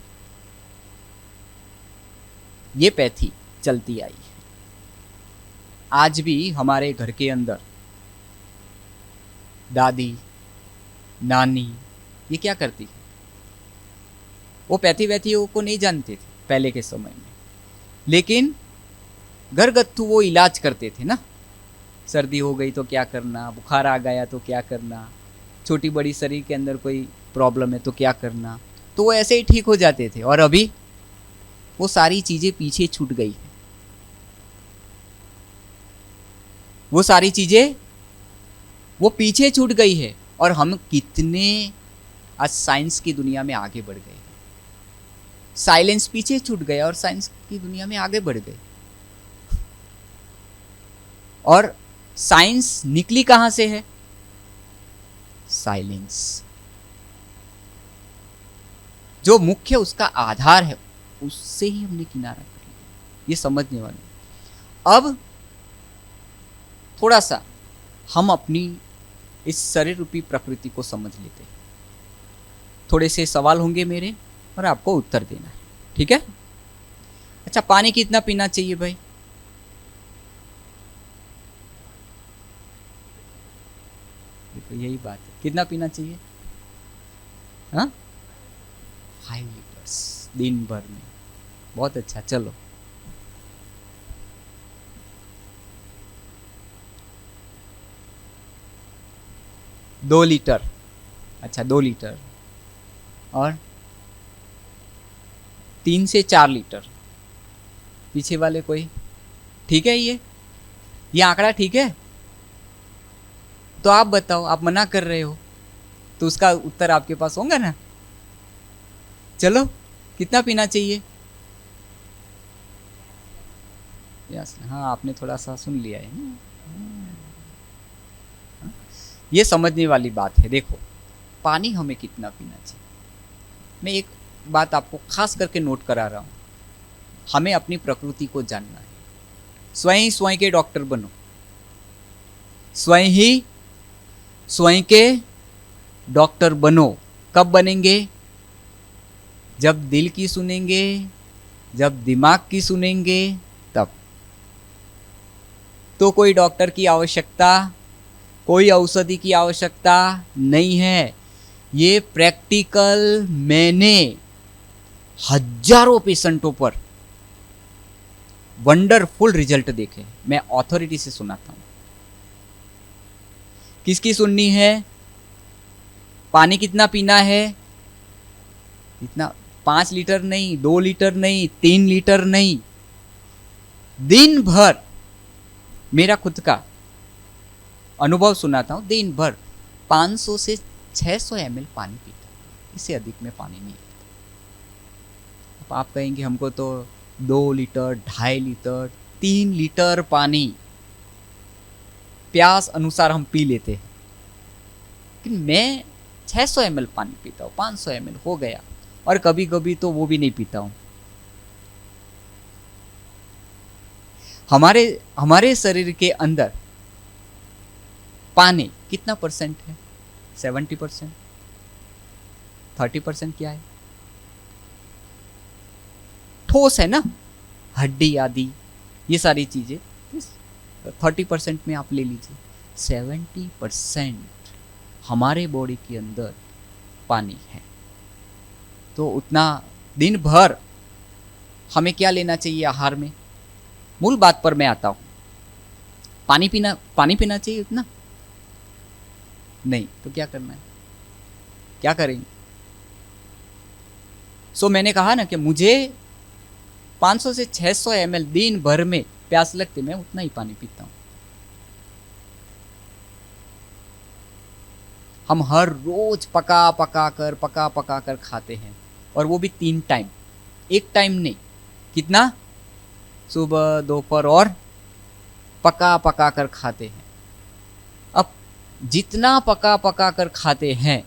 ये पैथी चलती आई है। आज भी हमारे घर के अंदर दादी नानी ये क्या करती है, वो पैथी वैथियों को नहीं जानते थे पहले के समय में, लेकिन घरगथ्थू वो इलाज करते थे ना। सर्दी हो गई तो क्या करना, बुखार आ गया तो क्या करना, छोटी बड़ी शरीर के अंदर कोई प्रॉब्लम है तो क्या करना, तो वो ऐसे ही ठीक हो जाते थे। और अभी वो सारी चीज़ें पीछे छूट गई है। वो सारी चीज़ें वो पीछे छूट गई है, और हम कितने आज साइंस की दुनिया में आगे बढ़ गए। साइलेंस पीछे छूट गया और साइंस की दुनिया में आगे बढ़ गए। और साइंस निकली कहां से है? साइलेंस। जो मुख्य उसका आधार है उससे ही हमने किनारा कर लिया। ये समझने वाले। अब थोड़ा सा हम अपनी इस शरीर रूपी प्रकृति को समझ लेते हैं। थोड़े से सवाल होंगे मेरे और आपको उत्तर देना है, ठीक है? अच्छा, पानी कितना पीना चाहिए भाई? देखो यही बात है, कितना पीना चाहिए? हाँ, 5 लीटर्स दिन भर में। बहुत अच्छा, चलो। दो लीटर। अच्छा, 2 लीटर। और 3 से 4 लीटर। पीछे वाले कोई? ठीक है, ये आंकड़ा ठीक है? तो आप बताओ, आप मना कर रहे हो तो उसका उत्तर आपके पास होगा ना। चलो, कितना पीना चाहिए? यस, हाँ, आपने थोड़ा सा सुन लिया है ना। ये समझने वाली बात है। देखो, पानी हमें कितना पीना चाहिए, मैं एक बात आपको खास करके नोट करा रहा हूँ। हमें अपनी प्रकृति को जानना है। स्वयं के डॉक्टर बनो। स्वयं के डॉक्टर बनो। कब बनेंगे? जब दिल की सुनेंगे, जब दिमाग की सुनेंगे, तब। तो कोई डॉक्टर की आवश्यकता, कोई औषधि की आवश्यकता नहीं है। ये प्रैक्टिकल मैंने हजारों पेशेंटों पर वंडरफुल रिजल्ट देखे। मैं अथॉरिटी से सुनाता हूं। किसकी सुननी है? पानी कितना पीना है? इतना 5 लीटर नहीं, 2 लीटर नहीं, 3 लीटर नहीं, दिन भर। मेरा खुद का अनुभव सुनाता हूं। दिन भर 500 से 600 ml पानी पीता हूं, इससे अधिक में पानी नहीं पीता। अब आप कहेंगे हमको तो 2 लीटर, 2.5 लीटर, 3 लीटर पानी प्यास अनुसार हम पी लेते हैं, लेकिन मैं 600 ml पानी पीता हूँ, 500 ml हो गया, और कभी कभी तो वो भी नहीं पीता हूँ। हमारे शरीर के अंदर पानी कितना परसेंट है? 70%। 30% क्या है? ठोस है ना, हड्डी आदि ये सारी चीजें। 30% में आप ले लीजिए। 70% हमारे बॉडी के अंदर पानी है। तो उतना दिन भर हमें क्या लेना चाहिए आहार में? मूल बात पर मैं आता हूं। पानी पीना चाहिए उतना नहीं, तो क्या करना है? क्या करेंगे? मैंने कहा ना कि मुझे 500 से 600 ml दिन भर में प्यास लगती, मैं उतना ही पानी पीता हूं। हम हर रोज पका पका कर खाते हैं, और वो भी 3 टाइम, एक टाइम नहीं। कितना? सुबह, दोपहर और पका कर खाते हैं। अब जितना पका कर खाते हैं,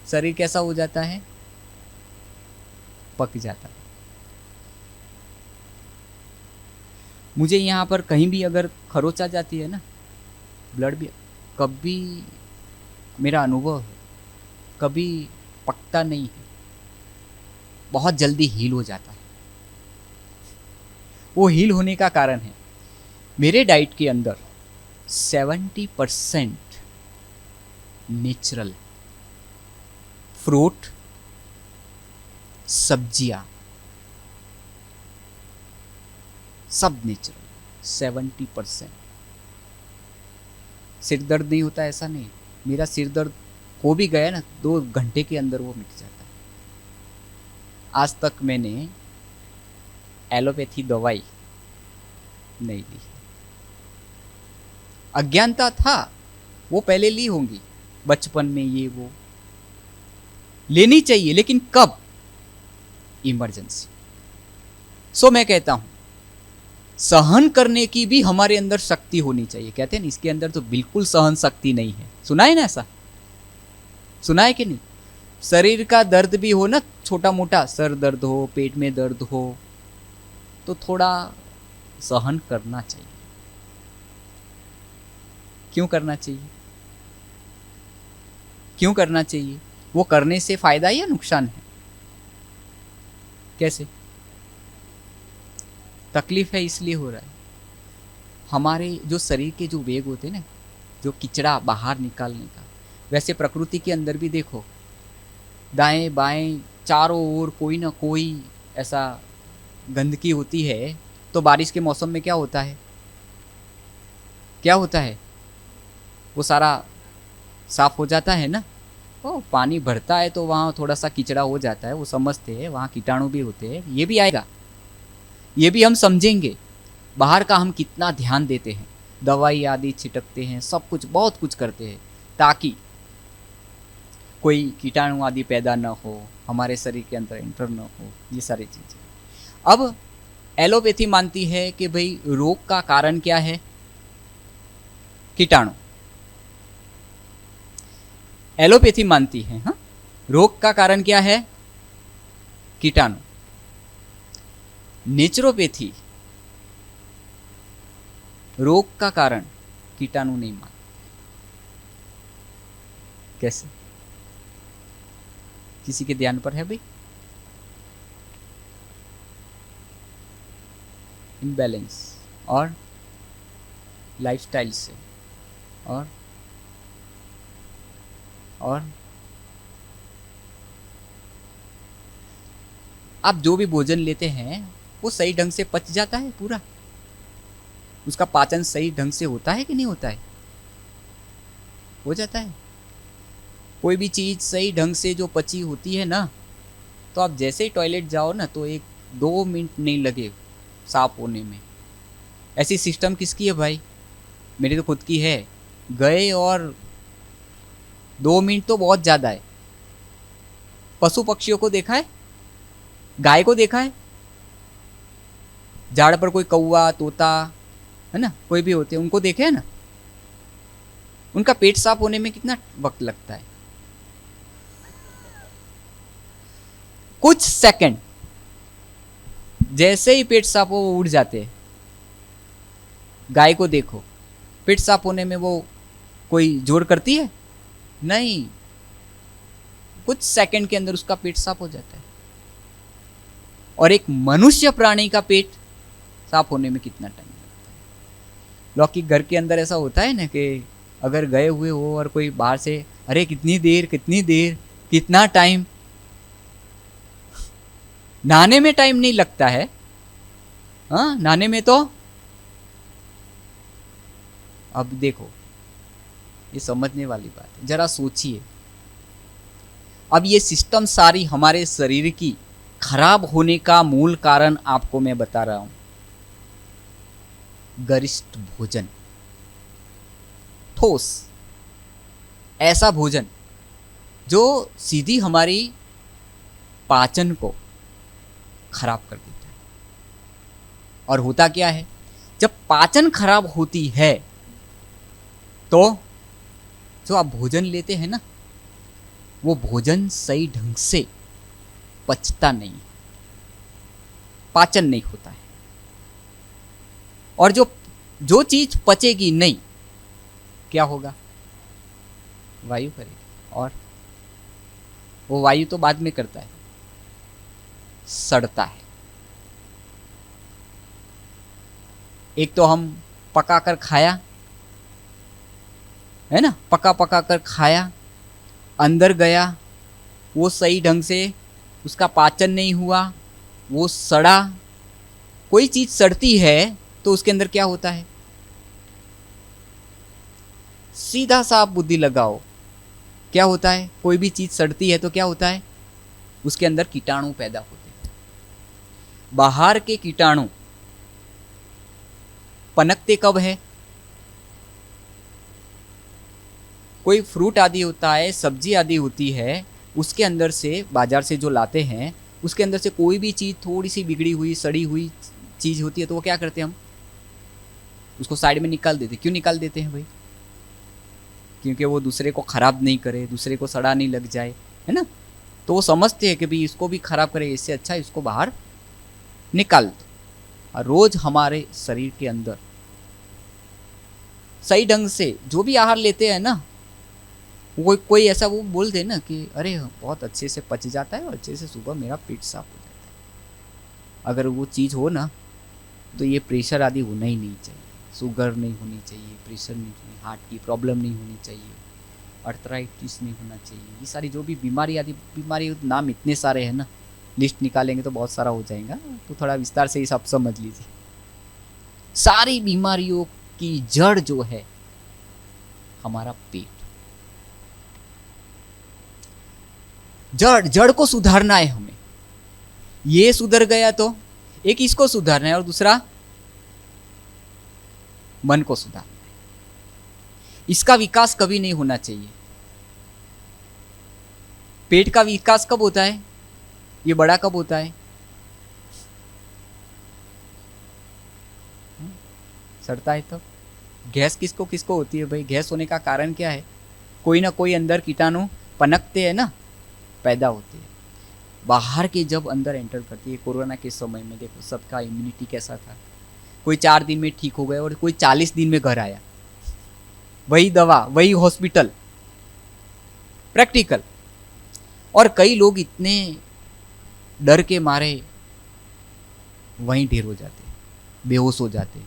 शरीर कैसा हो जाता है? पक जाता है। मुझे यहाँ पर कहीं भी अगर खरोच आ जाती है ना, ब्लड भी, कभी मेरा अनुभव है, कभी पकता नहीं है, बहुत जल्दी हील हो जाता है। वो हील होने का कारण है मेरे डाइट के अंदर 70% नेचुरल फ्रूट, सब्जियां, सब नेचुरल। 70%। सिर दर्द नहीं होता ऐसा नहीं, मेरा सिर दर्द हो भी गया ना, 2 घंटे के अंदर वो मिट जाता है। आज तक मैंने एलोपैथी दवाई नहीं ली। अज्ञानता था, वो पहले ली होंगी बचपन में, ये वो लेनी चाहिए, लेकिन कब? इमरजेंसी। मैं कहता हूं सहन करने की भी हमारे अंदर शक्ति होनी चाहिए। कहते हैं ना, इसके अंदर तो बिल्कुल सहन शक्ति नहीं है। सुना है ना ऐसा? सुना है कि नहीं? शरीर का दर्द भी हो ना, छोटा मोटा सर दर्द हो, पेट में दर्द हो, तो थोड़ा सहन करना चाहिए। क्यों करना चाहिए? क्यों करना चाहिए? वो करने से फायदा या नुकसान है? कैसे? तकलीफ है इसलिए हो रहा है। हमारे जो शरीर के जो वेग होते हैं ना, जो किचड़ा बाहर निकालने का, वैसे प्रकृति के अंदर भी देखो, दाएं बाएं चारों ओर कोई ना कोई ऐसा गंदगी होती है। तो बारिश के मौसम में क्या होता है? क्या होता है? वो सारा साफ हो जाता है ना। पानी भरता है तो वहाँ थोड़ा सा किचड़ा हो जाता है, वो समझते हैं, वहाँ कीटाणु भी होते हैं, ये भी आएगा, ये भी हम समझेंगे। बाहर का हम कितना ध्यान देते हैं, दवाई आदि छिटकते हैं, सब कुछ बहुत कुछ करते हैं ताकि कोई कीटाणु आदि पैदा न हो, हमारे शरीर के अंदर एंटर न हो, ये सारी चीज़ें। अब एलोपैथी मानती है कि भाई रोग का कारण क्या है? कीटाणु। एलोपैथी मानती है हाँ, रोग का कारण क्या है? कीटाणु। नेचुरोपैथी रोग का कारण कीटाणु नहीं मानती। कैसे? किसी के ध्यान पर है भाई? इम्बैलेंस और लाइफस्टाइल से और आप जो भी भोजन लेते हैं वो सही ढंग से पच जाता है पूरा, उसका पाचन सही ढंग से होता है कि नहीं होता है? हो जाता है। कोई भी चीज़ सही ढंग से जो पची होती है ना, तो आप जैसे ही टॉयलेट जाओ ना तो 1-2 मिनट नहीं लगे साफ होने में। ऐसी सिस्टम किसकी है भाई? मेरी तो खुद की है। गए और 2 मिनट तो बहुत ज़्यादा है। पशु पक्षियों को देखा है? गाय को देखा है? झाड़ पर कोई कौवा, तोता, है ना, कोई भी होते हैं, उनको देखे है ना, उनका पेट साफ होने में कितना वक्त लगता है? कुछ सेकंड, जैसे ही पेट साफ हो वो उड़ जाते हैं। गाय को देखो, पेट साफ होने में वो कोई जोर करती है? नहीं, कुछ सेकंड के अंदर उसका पेट साफ हो जाता है। और एक मनुष्य प्राणी का पेट साफ होने में कितना टाइम लगता है? लौकिक घर के अंदर ऐसा होता है ना कि अगर गए हुए हो और कोई बाहर से, अरे कितनी देर कितना टाइम, नहाने में टाइम नहीं लगता है। हाँ, नहाने में तो, अब देखो, ये समझने वाली बात है, जरा सोचिए। अब ये सिस्टम सारी हमारे शरीर की खराब होने का मूल कारण आपको मैं बता रहा हूं। गरिष्ठ भोजन, ठोस ऐसा भोजन जो सीधी हमारी पाचन को खराब कर देता है। और होता क्या है, जब पाचन खराब होती है तो जो आप भोजन लेते हैं ना, वो भोजन सही ढंग से पचता नहीं, पाचन नहीं होता है। और जो चीज पचेगी नहीं, क्या होगा? वायु करेगी। और वो वायु तो बाद में करता है, सड़ता है। एक तो हम पका कर खाया, है ना, पका कर खाया, अंदर गया, वो सही ढंग से उसका पाचन नहीं हुआ, वो सड़ा। कोई चीज सड़ती है तो उसके अंदर क्या होता है? सीधा सा आप बुद्धि लगाओ, क्या होता है? कोई भी चीज सड़ती है तो क्या होता है? उसके अंदर कीटाणु पैदा होते हैं। बाहर के कीटाणु पनकते कब है? कोई फ्रूट आदि होता है, सब्जी आदि होती है, उसके अंदर से, बाजार से जो लाते हैं, उसके अंदर से कोई भी चीज़ थोड़ी सी बिगड़ी हुई, सड़ी हुई चीज़ होती है तो वो क्या करते हैं, हम उसको साइड में निकाल देते। क्यों निकाल देते हैं भाई? क्योंकि वो दूसरे को खराब नहीं करे, दूसरे को सड़ा नहीं लग जाए, है ना। तो वो समझते हैं कि भाई इसको भी खराब करे, इससे अच्छा इसको बाहर निकाल दो। और रोज हमारे शरीर के अंदर सही ढंग से जो भी आहार लेते हैं ना, वो कोई ऐसा वो बोल दे ना कि अरे बहुत अच्छे से पच जाता है और अच्छे से सुबह मेरा पेट साफ हो जाता है, अगर वो चीज़ हो ना तो ये प्रेशर आदि होना ही नहीं चाहिए, शुगर नहीं होनी चाहिए, प्रेशर नहीं होनी, हार्ट की प्रॉब्लम नहीं होनी चाहिए, अर्थराइटिस नहीं होना चाहिए। ये सारी जो भी बीमारी आदि, बीमारी नाम इतने सारे हैं ना, लिस्ट निकालेंगे तो बहुत सारा हो जाएगा, तो थोड़ा विस्तार से ये सब समझ लीजिए। सारी बीमारियों की जड़ जो है हमारा पेट। जड़ को सुधारना है हमें। ये सुधर गया तो एक इसको सुधारना है और दूसरा मन को सुधारना है। इसका विकास कभी नहीं होना चाहिए। पेट का विकास कब होता है? ये बड़ा कब होता है? सड़ता है तब। गैस किसको किसको होती है भाई? गैस होने का कारण क्या है? कोई ना कोई अंदर कीटाणु पनकते हैं ना, पैदा होते हैं। बाहर के जब अंदर एंटर करती है, कोरोना के समय में देखो सबका इम्यूनिटी कैसा था। कोई 4 दिन में ठीक हो गया और कोई 40 दिन में घर आया। वही दवा, वही हॉस्पिटल, प्रैक्टिकल। और कई लोग इतने डर के मारे वहीं ढेर हो जाते हैं, बेहोश हो जाते हैं।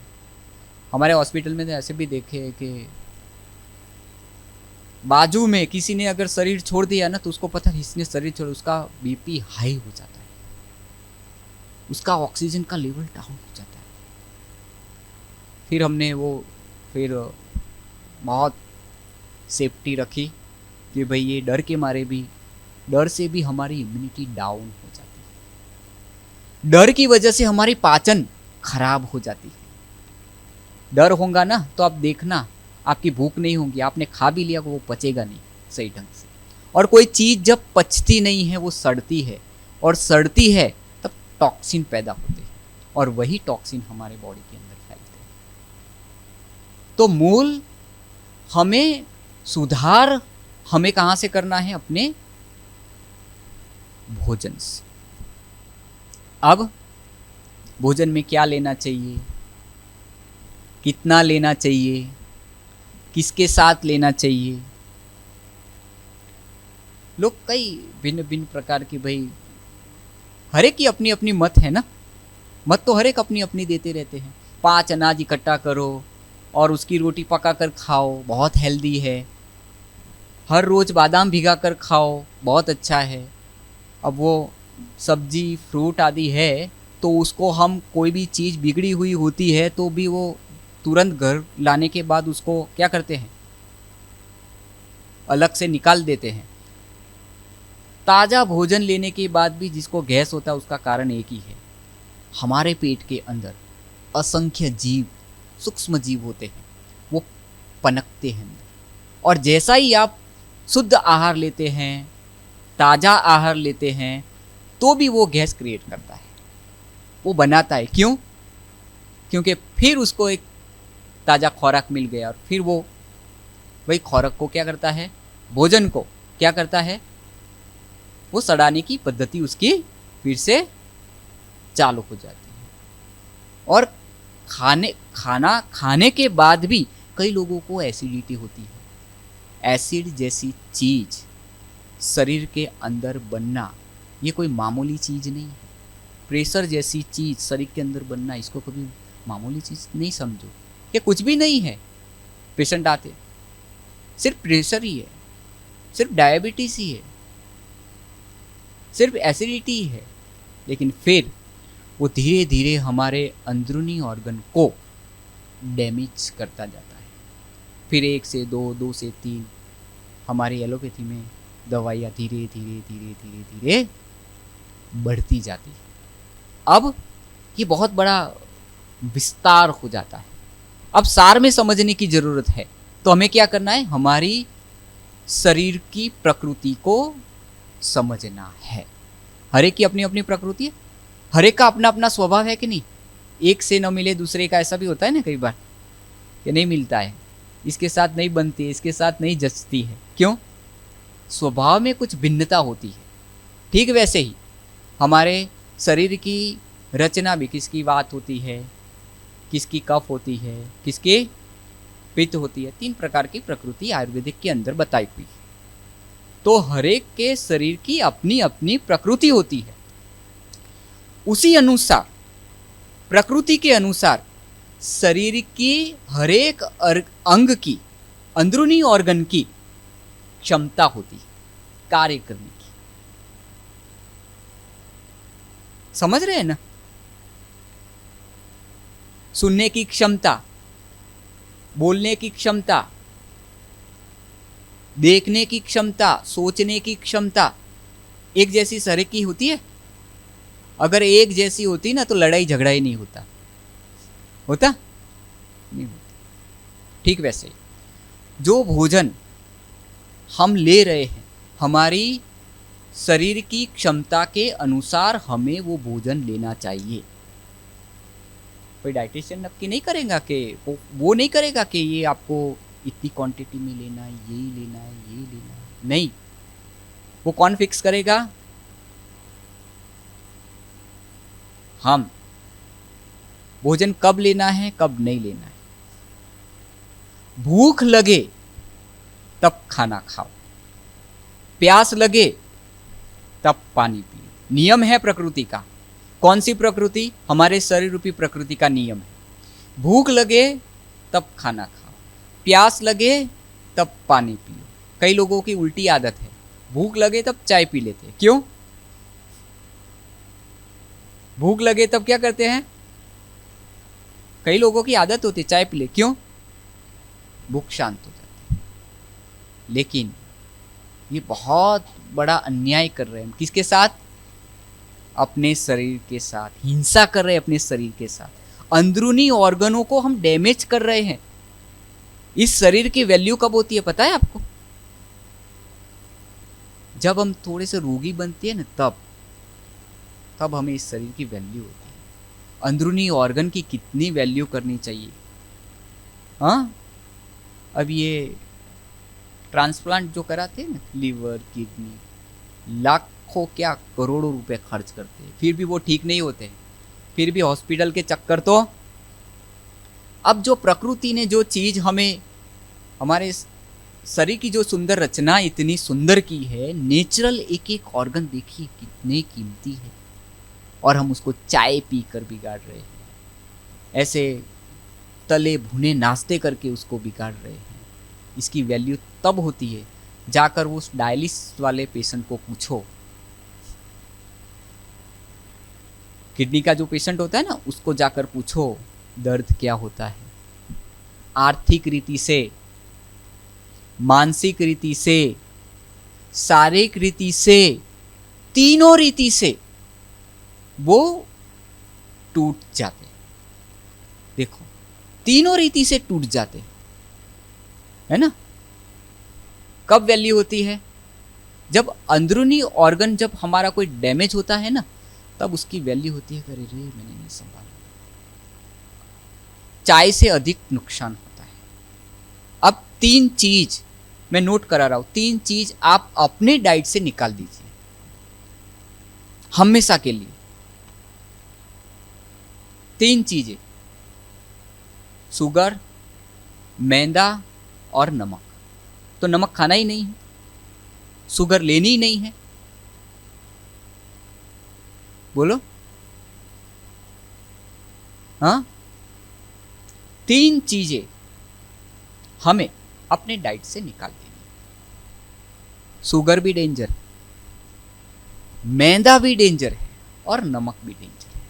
हमारे हॉस्पिटल में तो ऐसे भी देखे हैं कि बाजू में किसी ने अगर शरीर छोड़ दिया ना, तो उसको पता है इसने शरीर छोड़, उसका बीपी हाई हो जाता है। उसका ऑक्सीजन का लेवल डाउन हो जाता है। फिर हमने वो फिर बहुत सेफ्टी रखी कि भाई ये डर के मारे भी, डर से भी हमारी इम्यूनिटी डाउन हो जाती है, डर की वजह से हमारी पाचन खराब हो जाती है। डर होगा ना तो आप देखना आपकी भूख नहीं होगी, आपने खा भी लिया वो पचेगा नहीं सही ढंग से। और कोई चीज़ जब पचती नहीं है वो सड़ती है, और सड़ती है तब टॉक्सिन पैदा होते हैं, और वही टॉक्सिन हमारे बॉडी के अंदर फैलते हैं। तो मूल हमें सुधार हमें कहाँ से करना है? अपने भोजन से। अब भोजन में क्या लेना चाहिए, कितना लेना चाहिए, किसके साथ लेना चाहिए, लोग कई भिन्न भिन्न प्रकार की, भाई हर एक की अपनी अपनी मत है ना, मत तो हर एक अपनी अपनी देते रहते हैं। 5 अनाज इकट्ठा करो और उसकी रोटी पका कर खाओ, बहुत हेल्दी है। हर रोज़ बादाम भिगा कर खाओ, बहुत अच्छा है। अब वो सब्जी फ्रूट आदि है तो उसको हम कोई भी चीज़ बिगड़ी हुई होती है तो भी वो तुरंत घर लाने के बाद उसको क्या करते हैं? अलग से निकाल देते हैं। ताज़ा भोजन लेने के बाद भी जिसको गैस होता है उसका कारण एक ही है, हमारे पेट के अंदर असंख्य जीव, सूक्ष्म जीव होते हैं, वो पनपते हैं अंदर। और जैसा ही आप शुद्ध आहार लेते हैं, ताज़ा आहार लेते हैं, तो भी वो गैस क्रिएट करता है, वो बनाता है। क्यों? क्योंकि फिर उसको एक ताज़ा खुराक मिल गया और फिर वो वही खुराक को क्या करता है, भोजन को क्या करता है, वो सड़ाने की पद्धति उसकी फिर से चालू हो जाती है। और खाना खाने के बाद भी कई लोगों को एसिडिटी होती है। एसिड जैसी चीज़ शरीर के अंदर बनना ये कोई मामूली चीज़ नहीं है। प्रेशर जैसी चीज़ शरीर के अंदर बनना, इसको कभी मामूली चीज़ नहीं समझो, ये कुछ भी नहीं है। पेशेंट आते सिर्फ प्रेशर ही है, सिर्फ डायबिटीज़ ही है, सिर्फ एसिडिटी ही है, लेकिन फिर वो धीरे धीरे हमारे अंदरूनी ऑर्गन को डैमेज करता जाता है। फिर 1 से 2, 2 से 3 हमारी एलोपैथी में दवाइयाँ धीरे धीरे धीरे धीरे धीरे बढ़ती जाती है। अब ये बहुत बड़ा विस्तार हो जाता है। अब सार में समझने की ज़रूरत है तो हमें क्या करना है? हमारी शरीर की प्रकृति को समझना है। हर एक की अपनी अपनी प्रकृति है, हर एक का अपना अपना स्वभाव है कि नहीं। एक से न मिले दूसरे का, ऐसा भी होता है ना कई बार कि नहीं मिलता है, इसके साथ नहीं बनती है, इसके साथ नहीं जचती है। क्यों? स्वभाव में कुछ भिन्नता होती है। ठीक वैसे ही हमारे शरीर की रचना भी, किसकी वात होती है, किसकी कफ होती है, किसकी पित्त होती है। 3 प्रकार की प्रकृति आयुर्वेदिक के अंदर बताई हुई है। तो हर एक के शरीर की अपनी अपनी प्रकृति होती है। उसी अनुसार, प्रकृति के अनुसार शरीर की हर एक अंग की, अंदरूनी ऑर्गन की क्षमता होती है कार्य करने की। समझ रहे हैं ना? सुनने की क्षमता, बोलने की क्षमता, देखने की क्षमता, सोचने की क्षमता एक जैसी शरीर की होती है। अगर एक जैसी होती ना तो लड़ाई झगड़ा ही नहीं होता, होता नहीं होता। ठीक वैसे ही जो भोजन हम ले रहे हैं, हमारी शरीर की क्षमता के अनुसार हमें वो भोजन लेना चाहिए। कोई डाइटिशियन नक्की नहीं करेगा कि वो नहीं करेगा कि ये आपको इतनी क्वांटिटी में लेना है, यही लेना है, यही लेना है। नहीं, वो कौन फिक्स करेगा? हम। भोजन कब लेना है, कब नहीं लेना है। भूख लगे तब खाना खाओ, प्यास लगे तब पानी पियो। नियम है प्रकृति का। कौन सी प्रकृति? हमारे शरीर रूपी प्रकृति का नियम है। भूख लगे तब खाना खाओ, प्यास लगे तब पानी पियो। कई लोगों की उल्टी आदत है, भूख लगे तब चाय पी लेते हैं। क्यों? भूख लगे तब क्या करते हैं? कई लोगों की आदत होती है चाय पी ले, क्यों? भूख शांत हो जाती है। लेकिन ये बहुत बड़ा अन्याय कर रहे हैं हम। किसके साथ? अपने शरीर के साथ। हिंसा कर रहे हैं अपने शरीर के साथ। अंदरूनी ऑर्गनों को हम डैमेज कर रहे हैं। इस शरीर की वैल्यू कब होती है पता है आपको? जब हम थोड़े से रोगी बनते हैं ना, तब हमें इस शरीर की वैल्यू होती है। अंदरूनी ऑर्गन की कितनी वैल्यू करनी चाहिए। हाँ, अब ये ट्रांसप्लांट जो कराते हैं ना, लीवर, किडनी, लाखों क्या करोड़ों रुपए खर्च करते हैं, फिर भी वो ठीक नहीं होते हैं। फिर भी हॉस्पिटल के चक्कर। तो अब जो प्रकृति ने जो चीज हमें, हमारे शरीर की जो सुंदर रचना इतनी सुंदर की है, नेचुरल एक एक ऑर्गन देखिए कितने कीमती है, और हम उसको चाय पी कर बिगाड़ रहे हैं। ऐसे तले भुने नाश्ते करके उसको बिगाड़ रहे हैं। इसकी वैल्यू तब होती है, जाकर उस डायलिसिस वाले पेशेंट को पूछो। किडनी का जो पेशेंट होता है ना, उसको जाकर पूछो दर्द क्या होता है। आर्थिक रीति से, मानसिक रीति से, शारीरिक रीति से, तीनों रीति से वो टूट जाते हैं। देखो, तीनों रीति से टूट जाते हैं, है ना। कब वैल्यू होती है? जब अंदरूनी ऑर्गन, जब हमारा कोई डैमेज होता है ना, तब उसकी वैल्यू होती है। अरे रे, मैंने नहीं संभाला। चाय से अधिक नुकसान होता है। अब 3 चीज मैं नोट करा रहा हूं, 3 चीज आप अपने डाइट से निकाल दीजिए हमेशा के लिए। 3 चीजें, शुगर, मैदा और नमक। तो नमक खाना ही नहीं है, शुगर लेनी ही नहीं है। बोलो हाँ। 3 चीजें हमें अपने डाइट से निकाल देनी। शुगर भी डेंजर है, मैदा भी डेंजर है, और नमक भी डेंजर है।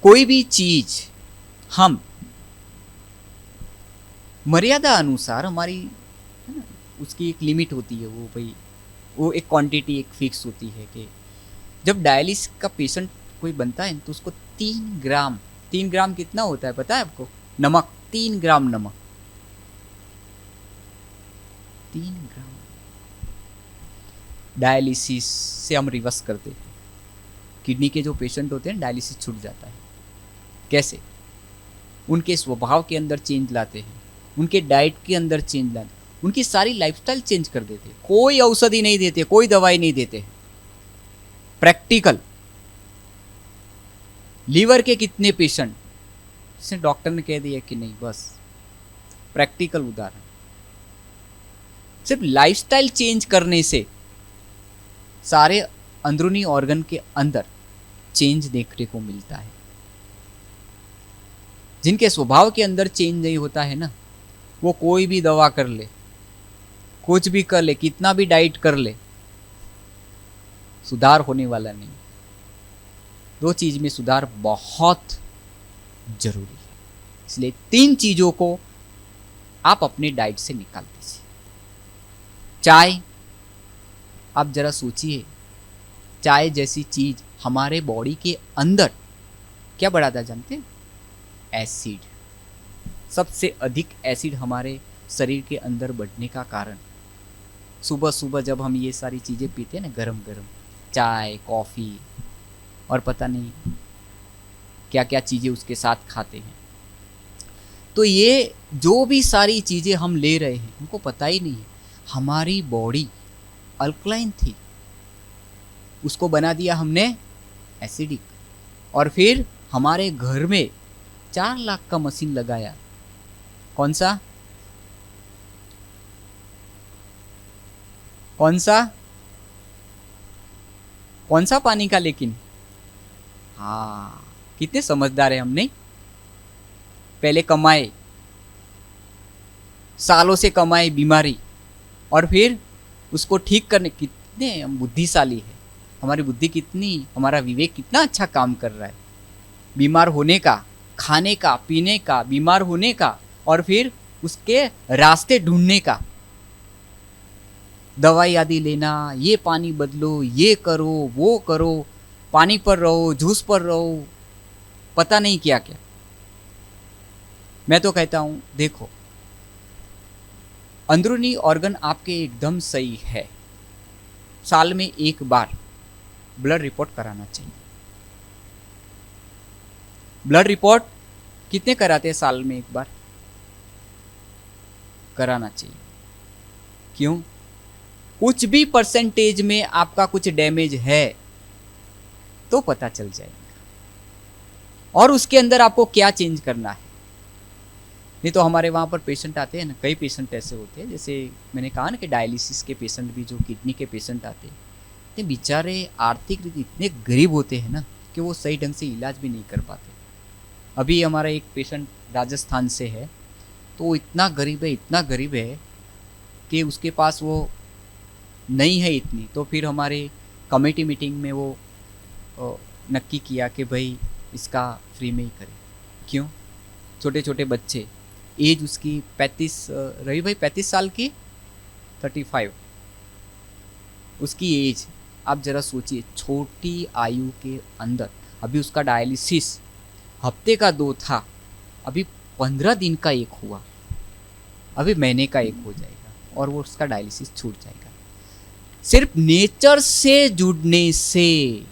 कोई भी चीज हम मर्यादा अनुसार, हमारी है ना, उसकी एक लिमिट होती है। वो भाई, वो एक क्वांटिटी एक फिक्स होती है कि जब डायलिसिस का पेशेंट कोई बनता है तो उसको 3 ग्राम कितना होता है पता है आपको? नमक, 3 ग्राम नमक, 3 ग्राम। डायलिसिस से हम रिवर्स करते हैं। किडनी के जो पेशेंट होते हैं, डायलिसिस छूट जाता है। कैसे? उनके स्वभाव के अंदर चेंज लाते हैं, उनके डाइट के अंदर चेंज लाते, उनकी सारी लाइफस्टाइल चेंज कर देते। कोई औषधि नहीं देते, कोई दवाई नहीं देते। प्रैक्टिकल। लीवर के कितने पेशेंट से डॉक्टर ने कह दिया कि नहीं, बस प्रैक्टिकल उदाहरण। सिर्फ लाइफस्टाइल चेंज करने से सारे अंदरूनी ऑर्गन के अंदर चेंज देखने को मिलता है। जिनके स्वभाव के अंदर चेंज नहीं होता है ना, वो कोई भी दवा कर ले, कुछ भी कर ले, कितना भी डाइट कर ले, सुधार होने वाला नहीं। 2 चीज में सुधार बहुत जरूरी है। इसलिए 3 चीजों को आप अपने डाइट से निकाल दीजिए। चाय, आप जरा सोचिए, चाय जैसी चीज हमारे बॉडी के अंदर क्या बढ़ाता है जानते हैं? एसिड। सबसे अधिक एसिड हमारे शरीर के अंदर बढ़ने का कारण, सुबह सुबह जब हम ये सारी चीज़ें पीते हैं ना, गरम गरम चाय, कॉफ़ी, और पता नहीं क्या क्या चीज़ें उसके साथ खाते हैं, तो ये जो भी सारी चीज़ें हम ले रहे हैं, हमको पता ही नहीं है हमारी बॉडी अल्कलाइन थी, उसको बना दिया हमने एसिडिक। और फिर हमारे घर में 4 लाख का मशीन लगाया। कौन सा? कौन सा? कौन सा पानी का? लेकिन हाँ, कितने समझदार है हम, नहीं? पहले कमाए, सालों से कमाए बीमारी, और फिर उसको ठीक करने, कितने हम बुद्धिशाली है। हमारी बुद्धि कितनी, हमारा विवेक कितना अच्छा काम कर रहा है। बीमार होने का, खाने का, पीने का, बीमार होने का, और फिर उसके रास्ते ढूंढने का, दवाई आदि लेना, ये पानी बदलो, ये करो, वो करो, पानी पर रहो, जूस पर रहो, पता नहीं क्या क्या। मैं तो कहता हूं देखो, अंदरूनी ऑर्गन आपके एकदम सही है, साल में एक बार ब्लड रिपोर्ट कराना चाहिए। ब्लड रिपोर्ट कितने कराते हैं साल में एक बार? कराना चाहिए। क्यों? कुछ भी परसेंटेज में आपका कुछ डैमेज है तो पता चल जाएगा, और उसके अंदर आपको क्या चेंज करना है। नहीं तो हमारे वहाँ पर पेशेंट आते हैं ना, कई पेशेंट ऐसे होते हैं, जैसे मैंने कहा ना कि डायलिसिस के पेशेंट भी, जो किडनी के पेशेंट आते हैं, तो बेचारे आर्थिक रीति इतने गरीब होते हैं ना कि वो सही ढंग से इलाज भी नहीं कर पाते। अभी हमारा एक पेशेंट राजस्थान से है, तो वो इतना गरीब है, इतना गरीब है कि उसके पास वो नहीं है इतनी। तो फिर हमारे कमेटी मीटिंग में वो नक्की किया कि भाई इसका फ्री में ही करें। क्यों? छोटे छोटे बच्चे, एज उसकी 35, रवि भाई 35 साल की, 35 उसकी एज। आप जरा सोचिए, छोटी आयु के अंदर अभी उसका डायलिसिस हफ्ते का 2 था, अभी 15 दिन का 1 हुआ, अभी महीने का 1 हो जाएगा, और वो उसका डायलिसिस छूट जाएगा। सिर्फ नेचर से जुड़ने से,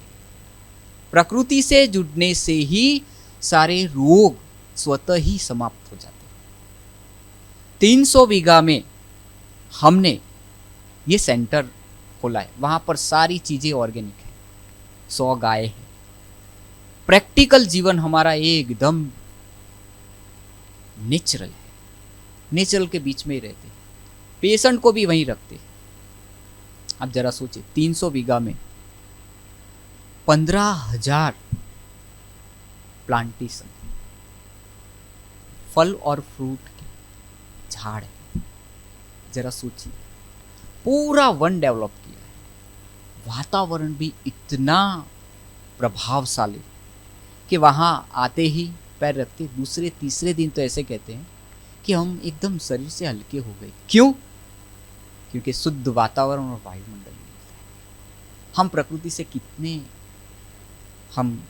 प्रकृति से जुड़ने से ही सारे रोग स्वतः ही समाप्त हो जाते हैं। 300 बीघा में हमने ये सेंटर खोला है, वहां पर सारी चीजें ऑर्गेनिक है, 100 गाय है। प्रैक्टिकल जीवन हमारा एकदम नेचुरल है, नेचुरल के बीच में ही रहते हैं, पेशेंट को भी वहीं रखते हैं। अब जरा सोचिए, 300 बीघा में 15,000 प्लांटेशन, फल और फ्रूट के झाड़ है। जरा सोचिए, पूरा वन डेवलप किया है, वातावरण भी इतना प्रभावशाली कि वहाँ आते ही पैर रखते दूसरे तीसरे दिन तो ऐसे कहते हैं कि हम एकदम शरीर से हल्के हो गए। क्यों? क्योंकि शुद्ध वातावरण और वायुमंडल मिलता है। हम प्रकृति से कितने, हम,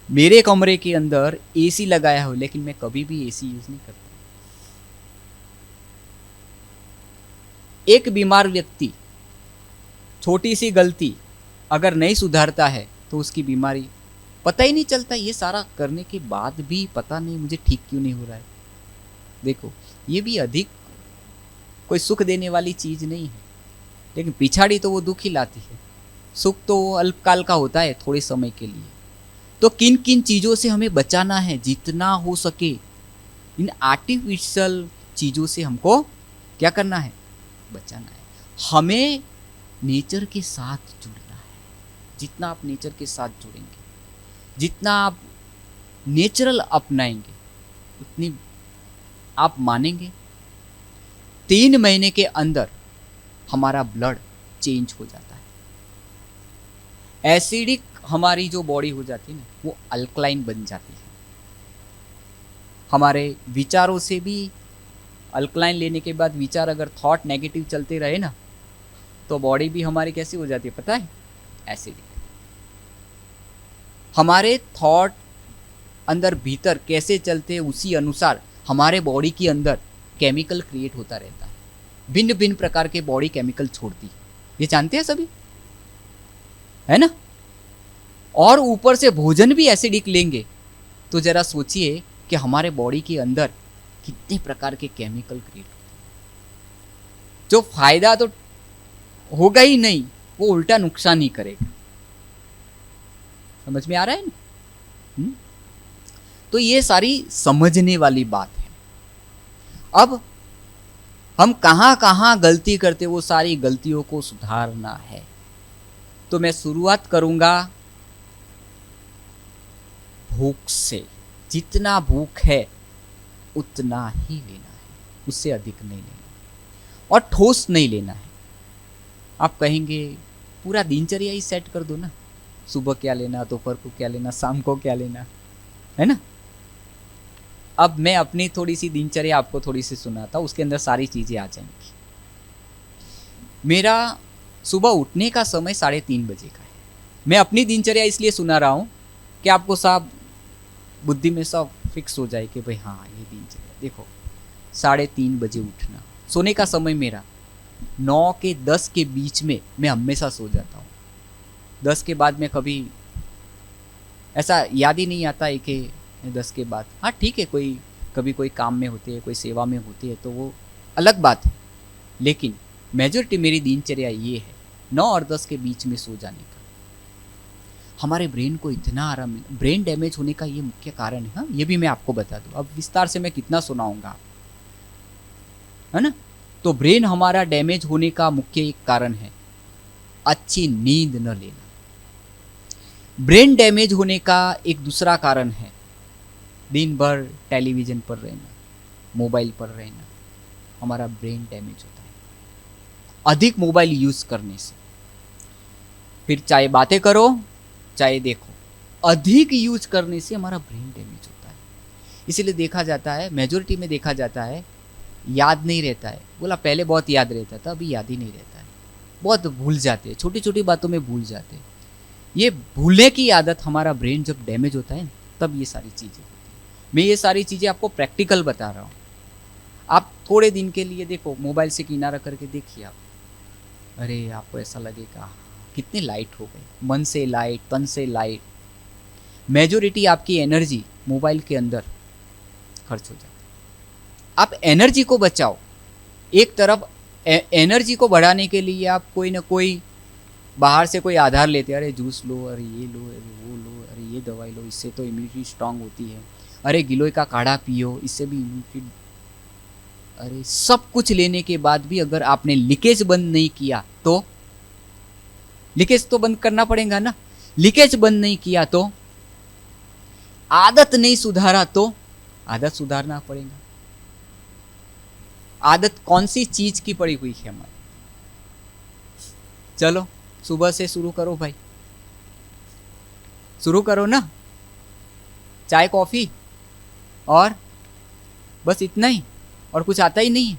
मेरे कमरे के अंदर एसी लगाया हो, लेकिन मैं कभी भी एसी यूज नहीं करता। एक बीमार व्यक्ति छोटी सी गलती अगर नहीं सुधारता है तो उसकी बीमारी पता ही नहीं चलता। ये सारा करने के बाद भी पता नहीं मुझे ठीक क्यों नहीं हो रहा है। देखो, ये भी अधिक कोई सुख देने वाली चीज नहीं है, लेकिन पिछाड़ी तो वो दुख ही लाती है। सुख तो अल्पकाल का होता है, थोड़े समय के लिए। तो किन किन चीज़ों से हमें बचाना है? जितना हो सके इन आर्टिफिशियल चीज़ों से हमको क्या करना है? बचाना है। हमें नेचर के साथ जुड़ना है। जितना आप नेचर के साथ जुड़ेंगे, जितना आप नेचुरल अपनाएंगे, उतनी आप मानेंगे 3 महीने के अंदर हमारा ब्लड चेंज हो जाता है। एसिडिक हमारी जो बॉडी हो जाती है ना, वो अल्कलाइन बन जाती है। हमारे विचारों से भी अल्कलाइन लेने के बाद विचार अगर थॉट नेगेटिव चलते रहे ना, तो बॉडी भी हमारी कैसी हो जाती है पता है? एसिडिक। हमारे थॉट अंदर भीतर कैसे चलते हैं, उसी अनुसार हमारे बॉडी के अंदर केमिकल क्रिएट होता रहता है। भिन्न भिन्न प्रकार के बॉडी केमिकल छोड़ती है, ये जानते हैं सभी, है ना? और ऊपर से भोजन भी एसिडिक लेंगे तो जरा सोचिए कि हमारे बॉडी के अंदर कितने प्रकार के केमिकल क्रिएट होते हैं। जो फायदा तो होगा ही नहीं, वो उल्टा नुकसान ही करेगा। समझ में आ रहा है ना? तो ये सारी समझने वाली बात है। अब हम कहाँ कहाँ गलती करते, वो सारी गलतियों को सुधारना है। तो मैं शुरुआत करूंगा भूख से। जितना भूख है उतना ही लेना है, उससे अधिक नहीं लेना, और ठोस नहीं लेना है। आप कहेंगे पूरा दिनचर्या ही सेट कर दो ना, सुबह क्या लेना, दोपहर को क्या लेना, शाम को क्या लेना, है ना। अब मैं अपनी थोड़ी सी दिनचर्या आपको थोड़ी सी सुनाता हूँ, उसके अंदर सारी चीज़ें आ जाएंगी। मेरा सुबह उठने का समय 3:30 बजे का है। मैं अपनी दिनचर्या इसलिए सुना रहा हूँ कि आपको सब बुद्धि में सब फिक्स हो जाए कि भाई हाँ ये दिनचर्या। देखो 3:30 बजे उठना, सोने का समय मेरा 9 के 10 के बीच में मैं हमेशा सो जाता हूँ। 10 के बाद में कभी ऐसा याद ही नहीं आता है कि 10 के बाद, हाँ ठीक है, कोई कभी कोई काम में होते हैं, कोई सेवा में होती है तो वो अलग बात है, लेकिन मेजॉरिटी मेरी दिनचर्या ये है 9 और 10 के बीच में सो जाने का। हमारे ब्रेन को इतना आराम, ब्रेन डैमेज होने का ये मुख्य कारण है। हाँ, ये भी मैं आपको बता दूं, अब विस्तार से मैं कितना सुनाऊंगा, है ना। तो ब्रेन हमारा डैमेज होने का मुख्य एक कारण है अच्छी नींद न लेना। ब्रेन डैमेज होने का एक दूसरा कारण है दिन भर टेलीविजन पर रहना, मोबाइल पर रहना। हमारा ब्रेन डैमेज होता है अधिक मोबाइल यूज करने से। फिर चाहे बातें करो चाहे देखो, अधिक यूज करने से हमारा ब्रेन डैमेज होता है। इसीलिए देखा जाता है, मेजोरिटी में देखा जाता है, याद नहीं रहता है। बोला पहले बहुत याद रहता था, अभी याद ही नहीं रहता है, बहुत भूल जाते हैं, छोटी छोटी बातों में भूल जाते हैं। ये भूलने की आदत, हमारा ब्रेन जब डैमेज होता है तब ये सारी चीज़ें होती हैं। मैं ये सारी चीज़ें आपको प्रैक्टिकल बता रहा हूँ। आप थोड़े दिन के लिए देखो, मोबाइल से किनारा करके देखिए आप, अरे आपको ऐसा लगेगा कितनी लाइट हो गई, मन से लाइट, तन से लाइट। मेजोरिटी आपकी एनर्जी मोबाइल के अंदर खर्च हो जाती है। आप एनर्जी को बचाओ। एक तरफ एनर्जी को बढ़ाने के लिए आप कोई ना कोई बाहर से कोई आधार लेते हैं, अरे जूस लो, अरे ये लो, अरे वो लो, अरे ये दवाई लो, इससे तो इम्यूनिटी स्ट्रांग होती है, अरे गिलोय का काढ़ा पियो, इससे भी इम्यूनिटी। अरे सब कुछ लेने के बाद भी अगर आपने लीकेज बंद नहीं किया तो, लीकेज तो बंद करना पड़ेगा ना, लीकेज बंद नहीं किया तो, आदत नहीं सुधारा तो आदत सुधारना पड़ेगा। आदत कौन सी चीज की पड़ी हुई है हमारी? चलो सुबह से शुरू करो भाई, शुरू करो ना, चाय कॉफी और बस इतना ही, और कुछ आता ही नहीं है।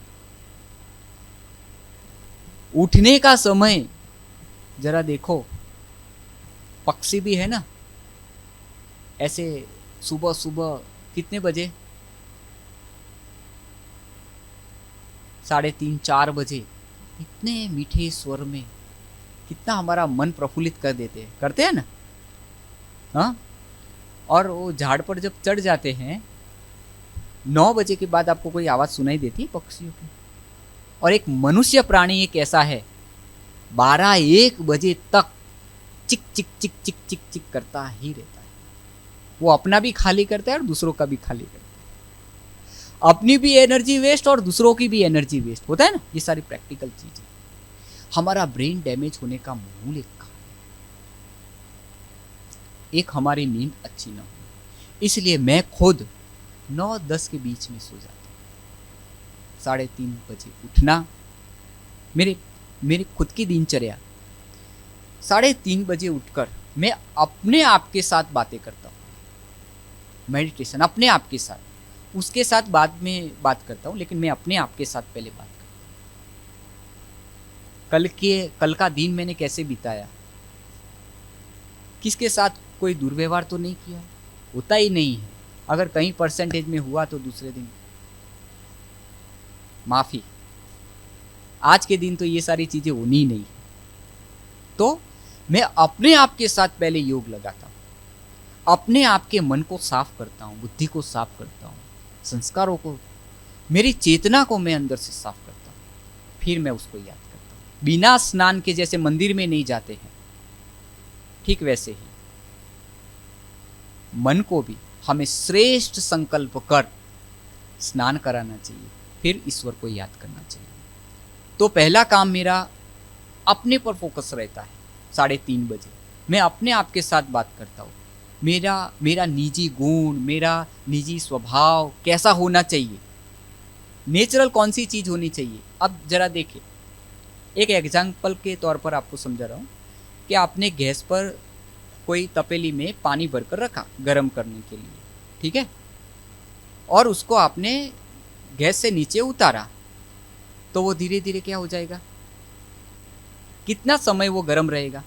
उठने का समय जरा देखो, पक्षी भी है ना ऐसे सुबह सुबह कितने बजे, 3:30 4 बजे इतने मीठे स्वर में कितना हमारा मन प्रफुल्लित कर देते हैं, करते हैं ना। हाँ, और वो झाड़ पर जब चढ़ जाते हैं 9 बजे के बाद आपको कोई आवाज़ सुनाई देती है पक्षियों की। और एक मनुष्य प्राणी एक ऐसा है 12-1 बजे तक चिक चिक चिक चिक चिक चिक करता ही रहता है। वो अपना भी खाली करता है और दूसरों का भी खाली करता है। अपनी भी एनर्जी वेस्ट और दूसरों की भी एनर्जी वेस्ट होता है ना। ये सारी प्रैक्टिकल चीजें हमारा ब्रेन डैमेज होने का मूल एक कारण है। एक हमारी नींद अच्छी ना हो, इसलिए मैं खुद 9-10 के बीच में सो जाता हूँ। 3:30 बजे उठना मेरी खुद की दिनचर्या। 3:30 बजे उठकर मैं अपने आप के साथ बातें करता हूँ, मेडिटेशन अपने आप के साथ। उसके साथ बाद में बात करता हूँ, लेकिन मैं अपने आप के साथ पहले बात करता हूँ। कल का दिन मैंने कैसे बिताया, किसके साथ कोई दुर्व्यवहार तो नहीं किया, होता ही नहीं है। अगर कहीं परसेंटेज में हुआ तो दूसरे दिन माफी। आज के दिन तो ये सारी चीजें होनी ही नहीं। तो मैं अपने आप के साथ पहले योग लगाता हूँ, अपने आप के मन को साफ करता हूँ, बुद्धि को साफ करता हूँ, संस्कारों को, मेरी चेतना को मैं अंदर से साफ करता हूँ, फिर मैं उसको याद करता हूँ। बिना स्नान के जैसे मंदिर में नहीं जाते हैं, ठीक वैसे ही मन को भी हमें श्रेष्ठ संकल्प कर स्नान कराना चाहिए, फिर ईश्वर को याद करना चाहिए। तो पहला काम मेरा अपने पर फोकस रहता है। 3:30 बजे मैं अपने आप के साथ बात करता हूँ। मेरा निजी गुण, मेरा निजी स्वभाव कैसा होना चाहिए, नेचुरल कौन सी चीज़ होनी चाहिए। अब जरा देखिए, एक एग्जाम्पल के तौर पर आपको समझा रहा हूँ। कि आपने गैस पर कोई तपेली में पानी भरकर रखा गर्म करने के लिए, ठीक है, और उसको आपने गैस से नीचे उतारा, तो वो धीरे धीरे क्या हो जाएगा? कितना समय वो गर्म रहेगा?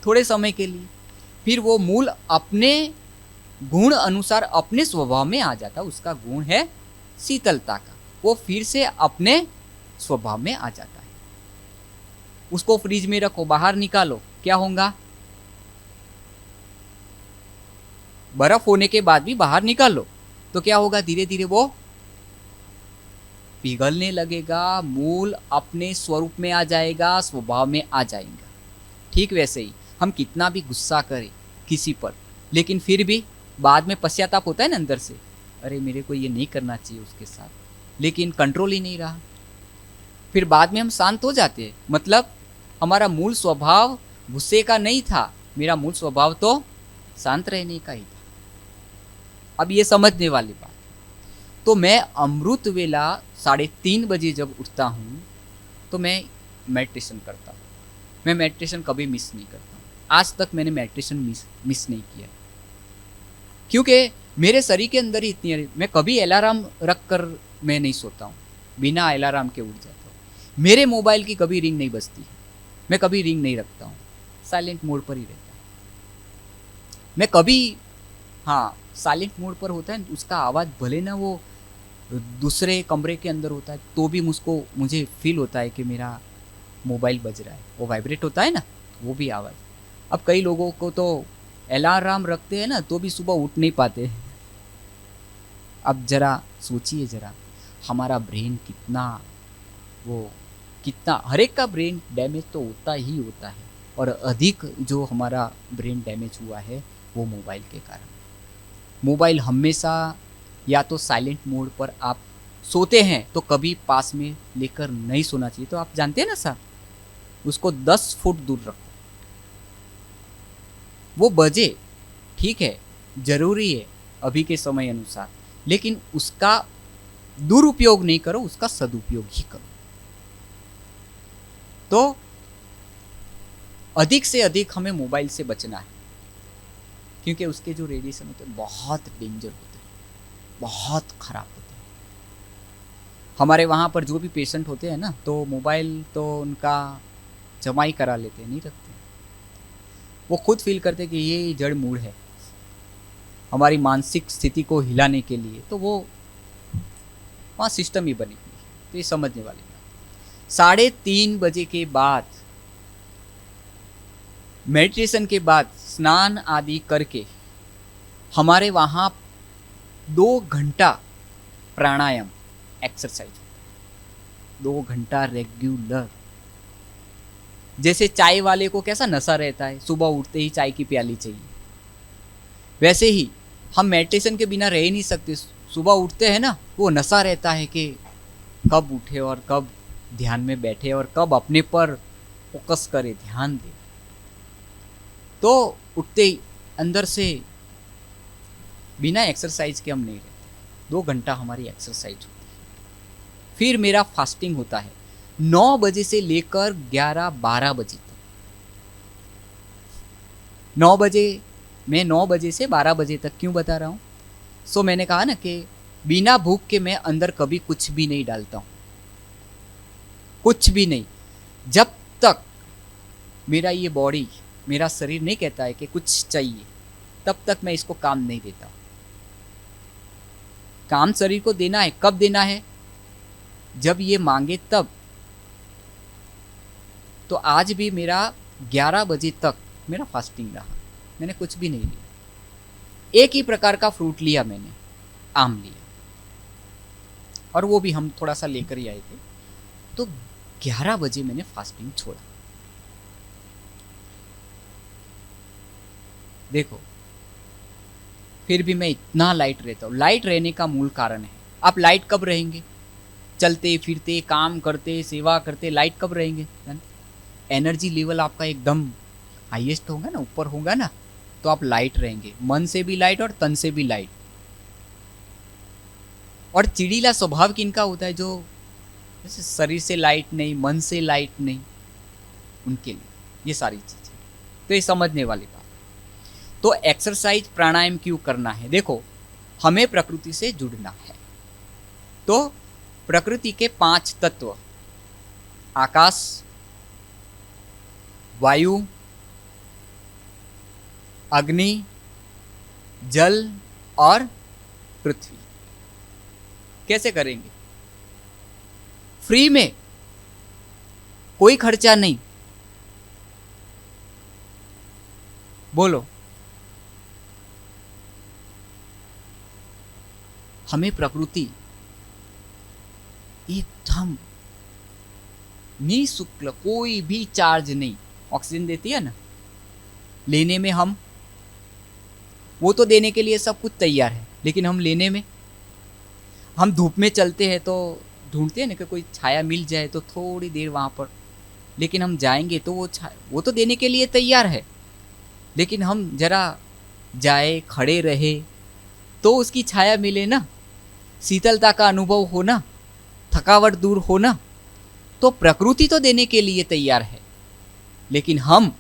थोड़े समय के लिए। फिर वो मूल अपने गुण अनुसार अपने स्वभाव में आ जाता। उसका गुण है शीतलता का, वो फिर से अपने स्वभाव में आ जाता है। उसको फ्रिज में रखो, बाहर निकालो, क्या होगा? बर्फ होने के बाद भी बाहर निकालो तो क्या होगा? धीरे धीरे वो पिघलने लगेगा, मूल अपने स्वरूप में आ जाएगा, स्वभाव में आ जाएगा। ठीक वैसे ही हम कितना भी गुस्सा करें किसी पर, लेकिन फिर भी बाद में पश्चाताप होता है ना अंदर से, अरे मेरे को ये नहीं करना चाहिए उसके साथ, लेकिन कंट्रोल ही नहीं रहा। फिर बाद में हम शांत हो जाते हैं। मतलब हमारा मूल स्वभाव गुस्से का नहीं था, मेरा मूल स्वभाव तो शांत रहने का ही था। अब ये समझने वाली बात। तो मैं अमृत वेला 3:30 बजे जब उठता हूँ तो मैं मेडिटेशन करता हूँ। मैं मेडिटेशन कभी मिस नहीं करता हूँ। आज तक मैंने मेडिटेशन मिस नहीं किया, क्योंकि मेरे शरीर के अंदर ही इतनी, मैं कभी अलार्म रख कर मैं नहीं सोता हूँ, बिना अलार्म के उठ जाता हूँ। मेरे मोबाइल की कभी रिंग नहीं बजती, मैं कभी रिंग नहीं रखता हूँ, साइलेंट मोड पर ही रहता है। मैं कभी, हाँ, साइलेंट मोड पर होता है, उसका आवाज़ भले ना वो दूसरे कमरे के अंदर होता है तो भी मुझे फील होता है कि मेरा मोबाइल बज रहा है, वो वाइब्रेट होता है ना, वो भी आवाज़। अब कई लोगों को तो अलार्म रखते हैं ना तो भी सुबह उठ नहीं पाते। अब जरा सोचिए, जरा हमारा ब्रेन कितना हर एक का ब्रेन डैमेज तो होता ही होता है, और अधिक जो हमारा ब्रेन डैमेज हुआ है वो मोबाइल के कारण। मोबाइल हमेशा या तो साइलेंट मोड पर आप सोते हैं तो कभी पास में लेकर नहीं सोना चाहिए। तो आप जानते हैं ना सर, उसको 10 फुट दूर रखो। वो बजे, ठीक है, जरूरी है अभी के समय अनुसार, लेकिन उसका दुरुपयोग नहीं करो, उसका सदुपयोग ही करो। तो अधिक से अधिक हमें मोबाइल से बचना है, क्योंकि उसके जो रेडिएशन होते हैं बहुत डेंजर होते हैं, बहुत खराब होते हैं। हमारे वहाँ पर जो भी पेशेंट होते हैं ना, तो मोबाइल तो उनका जमा ही करा लेते हैं, नहीं रखते। वो खुद फील करते कि ये जड़ मूड है हमारी मानसिक स्थिति को हिलाने के लिए, तो वो वहाँ सिस्टम ही बनी हुई है। तो ये समझने वाली बात। 3:30 बजे के बाद, मेडिटेशन के बाद, स्नान आदि करके हमारे वहाँ 2 घंटा प्राणायाम एक्सरसाइज, 2 घंटा रेगुलर। जैसे चाय वाले को कैसा नशा रहता है, सुबह उठते ही चाय की प्याली चाहिए, वैसे ही हम मेडिटेशन के बिना रह ही नहीं सकते। सुबह उठते हैं ना, वो नशा रहता है कि कब उठे और कब ध्यान में बैठे और कब अपने पर फोकस करे, ध्यान दे। तो उठते ही अंदर से बिना एक्सरसाइज के हम नहीं रहते। 2 घंटा हमारी एक्सरसाइज होती है। फिर मेरा फास्टिंग होता है 9 बजे से लेकर 11-12 बजे तक। 9 बजे, मैं 9 बजे से 12 बजे तक क्यों बता रहा हूँ? सो मैंने कहा ना कि बिना भूख के मैं अंदर कभी कुछ भी नहीं डालता हूँ, कुछ भी नहीं। जब तक मेरा ये बॉडी, मेरा शरीर नहीं कहता है कि कुछ चाहिए, तब तक मैं इसको काम नहीं देता। काम शरीर को देना है, कब देना है? जब ये मांगे तब। तो आज भी मेरा 11 बजे तक मेरा फास्टिंग रहा, मैंने कुछ भी नहीं लिया। एक ही प्रकार का फ्रूट लिया मैंने, आम लिया, और वो भी हम थोड़ा सा लेकर ही आए थे। तो 11 बजे मैंने फास्टिंग छोड़ा। देखो, फिर भी मैं इतना लाइट रहता हूँ। लाइट रहने का मूल कारण है, आप लाइट कब रहेंगे? चलते फिरते, काम करते, सेवा करते, लाइट कब रहेंगे? एनर्जी लेवल आपका एकदम हाईएस्ट होगा ना, ऊपर होगा ना, तो आप लाइट रहेंगे, मन से भी लाइट और तन से भी लाइट। और चिड़ीला स्वभाव किनका होता है? जो जैसे शरीर से लाइट नहीं, मन से लाइट नहीं, उनके लिए। ये सारी चीजें, तो ये समझने वाली बात। तो एक्सरसाइज प्राणायाम क्यों करना है? देखो, हमें प्रकृति से जुड़ना है। तो प्रकृति के 5 तत्व, आकाश, वायु, अग्नि, जल और पृथ्वी, कैसे करेंगे? फ्री में, कोई खर्चा नहीं। बोलो, हमें प्रकृति एकदम निःशुल्क, कोई भी चार्ज नहीं, ऑक्सीजन देती है ना, लेने में हम, वो तो देने के लिए सब कुछ तैयार है, लेकिन हम लेने में, हम धूप में चलते हैं तो ढूंढते हैं ना कि कोई छाया मिल जाए तो थोड़ी देर वहां पर, लेकिन हम जाएंगे तो वो तो देने के लिए तैयार है, लेकिन हम जरा जाए, खड़े रहे तो उसकी छाया मिले ना, शीतलता का अनुभव हो ना, थकावट दूर हो ना। तो प्रकृति तो देने के लिए तैयार है, लेकिन हम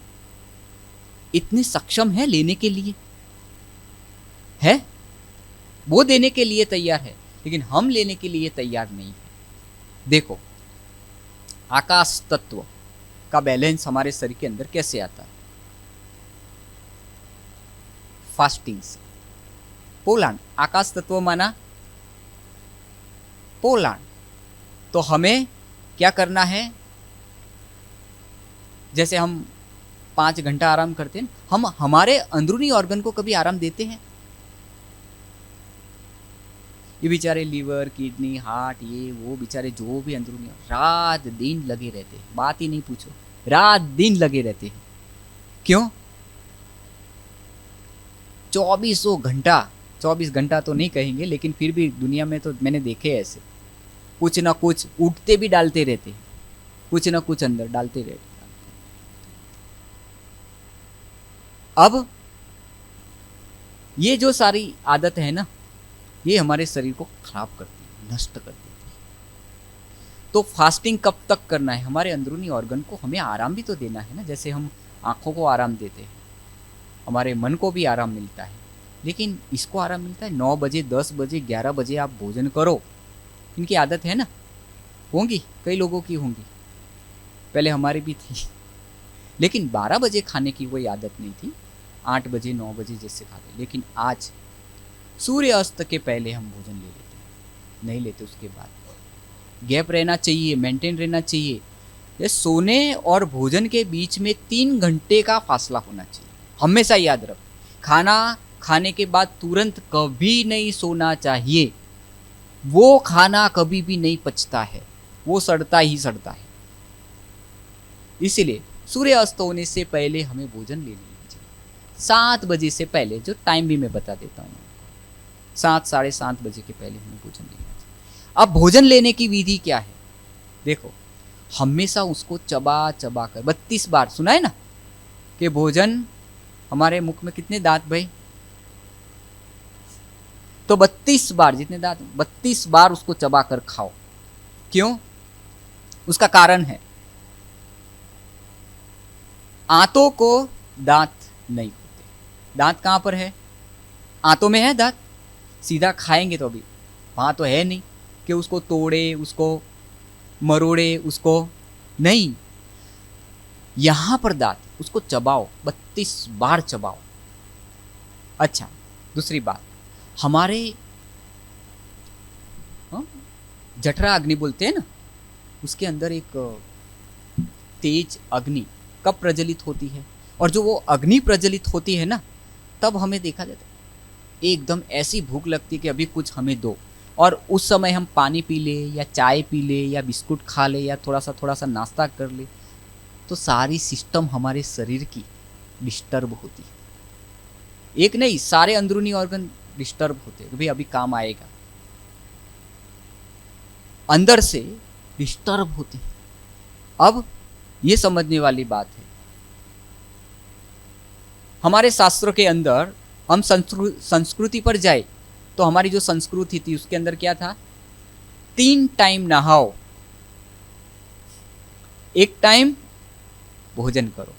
इतने सक्षम हैं लेने के लिए? है, वो देने के लिए तैयार है, लेकिन हम लेने के लिए तैयार नहीं है। देखो, आकाश तत्व का बैलेंस हमारे शरीर के अंदर कैसे आता है? फास्टिंग से। पोलांड, आकाश तत्व माना पोलांड। तो हमें क्या करना है? जैसे हम 5 घंटा आराम करते हैं, हम हमारे अंदरूनी ऑर्गन को कभी आराम देते हैं? ये बेचारे लीवर, किडनी, हार्ट, ये वो बेचारे जो भी अंदरूनी, रात दिन लगे रहते हैं, बात ही नहीं पूछो, रात दिन लगे रहते हैं। क्यों? 24 घंटा तो नहीं कहेंगे, लेकिन फिर भी दुनिया में तो मैंने देखे ऐसे, कुछ ना कुछ उठते भी डालते रहते हैं, कुछ ना कुछ अंदर डालते रहते हैं। अब ये जो सारी आदत है ना, ये हमारे शरीर को खराब करती है, नष्ट कर देती है। तो फास्टिंग कब तक करना है? हमारे अंदरूनी ऑर्गन को हमें आराम भी तो देना है ना। जैसे हम आँखों को आराम देते हैं, हमारे मन को भी आराम मिलता है, लेकिन इसको आराम मिलता है 9 बजे, 10 बजे, 11 बजे आप भोजन करो। इनकी आदत है ना, होंगी, कई लोगों की होंगी, पहले हमारी भी थी, लेकिन 12 बजे खाने की कोई आदत नहीं थी, 8 बजे 9 बजे जैसे खाते। लेकिन आज सूर्य अस्त के पहले हम भोजन ले लेते हैं, नहीं लेते उसके बाद। गैप रहना चाहिए, मेंटेन रहना चाहिए। ये सोने और भोजन के बीच में 3 घंटे का फासला होना चाहिए, हमेशा याद रख। खाना खाने के बाद तुरंत कभी नहीं सोना चाहिए, वो खाना कभी भी नहीं पचता है, वो सड़ता ही सड़ता है। इसीलिए सूर्य अस्त होने से पहले हमें भोजन ले लेना चाहिए, 7 बजे से पहले, जो टाइम भी मैं बता देता हूँ, 7, साढ़े 7 बजे के पहले हमें भोजन लेना चाहिए। अब भोजन लेने की विधि क्या है? देखो, हमेशा उसको चबा चबा कर 32 बार, सुना है ना कि भोजन, हमारे मुख में कितने दांत भाई? तो 32 बार, जितने दांत, 32 बार उसको चबा कर खाओ। क्यों? उसका कारण है, आंतों को दांत नहीं होते। दांत कहां पर है? आंतों में है दांत। सीधा खाएंगे तो अभी वहां तो है नहीं कि उसको तोड़े, उसको मरोड़े, उसको नहीं, यहां पर दांत, उसको चबाओ, 32 बार चबाओ। अच्छा, दूसरी बात, हमारे जठरा अग्नि बोलते हैं ना, उसके अंदर एक तेज अग्नि कब प्रज्वलित होती है? और जो वो अग्नि प्रज्वलित होती है ना, तब हमें देखा जाता है एकदम ऐसी भूख लगती है कि अभी कुछ हमें दो, और उस समय हम पानी पी ले या चाय पी ले या बिस्कुट खा ले या थोड़ा सा नाश्ता कर ले, तो सारी सिस्टम हमारे शरीर की डिस्टर्ब होती है। एक नहीं, सारे अंदरूनी ऑर्गन डिस्टर्ब होते हैं, भाई अभी काम आएगा, अंदर से डिस्टर्ब होते हैं। अब ये समझने वाली बात है, हमारे शास्त्रों के अंदर हम संस्कृति पर जाए तो हमारी जो संस्कृति थी उसके अंदर क्या था? 3 टाइम नहाओ, 1 टाइम भोजन करो।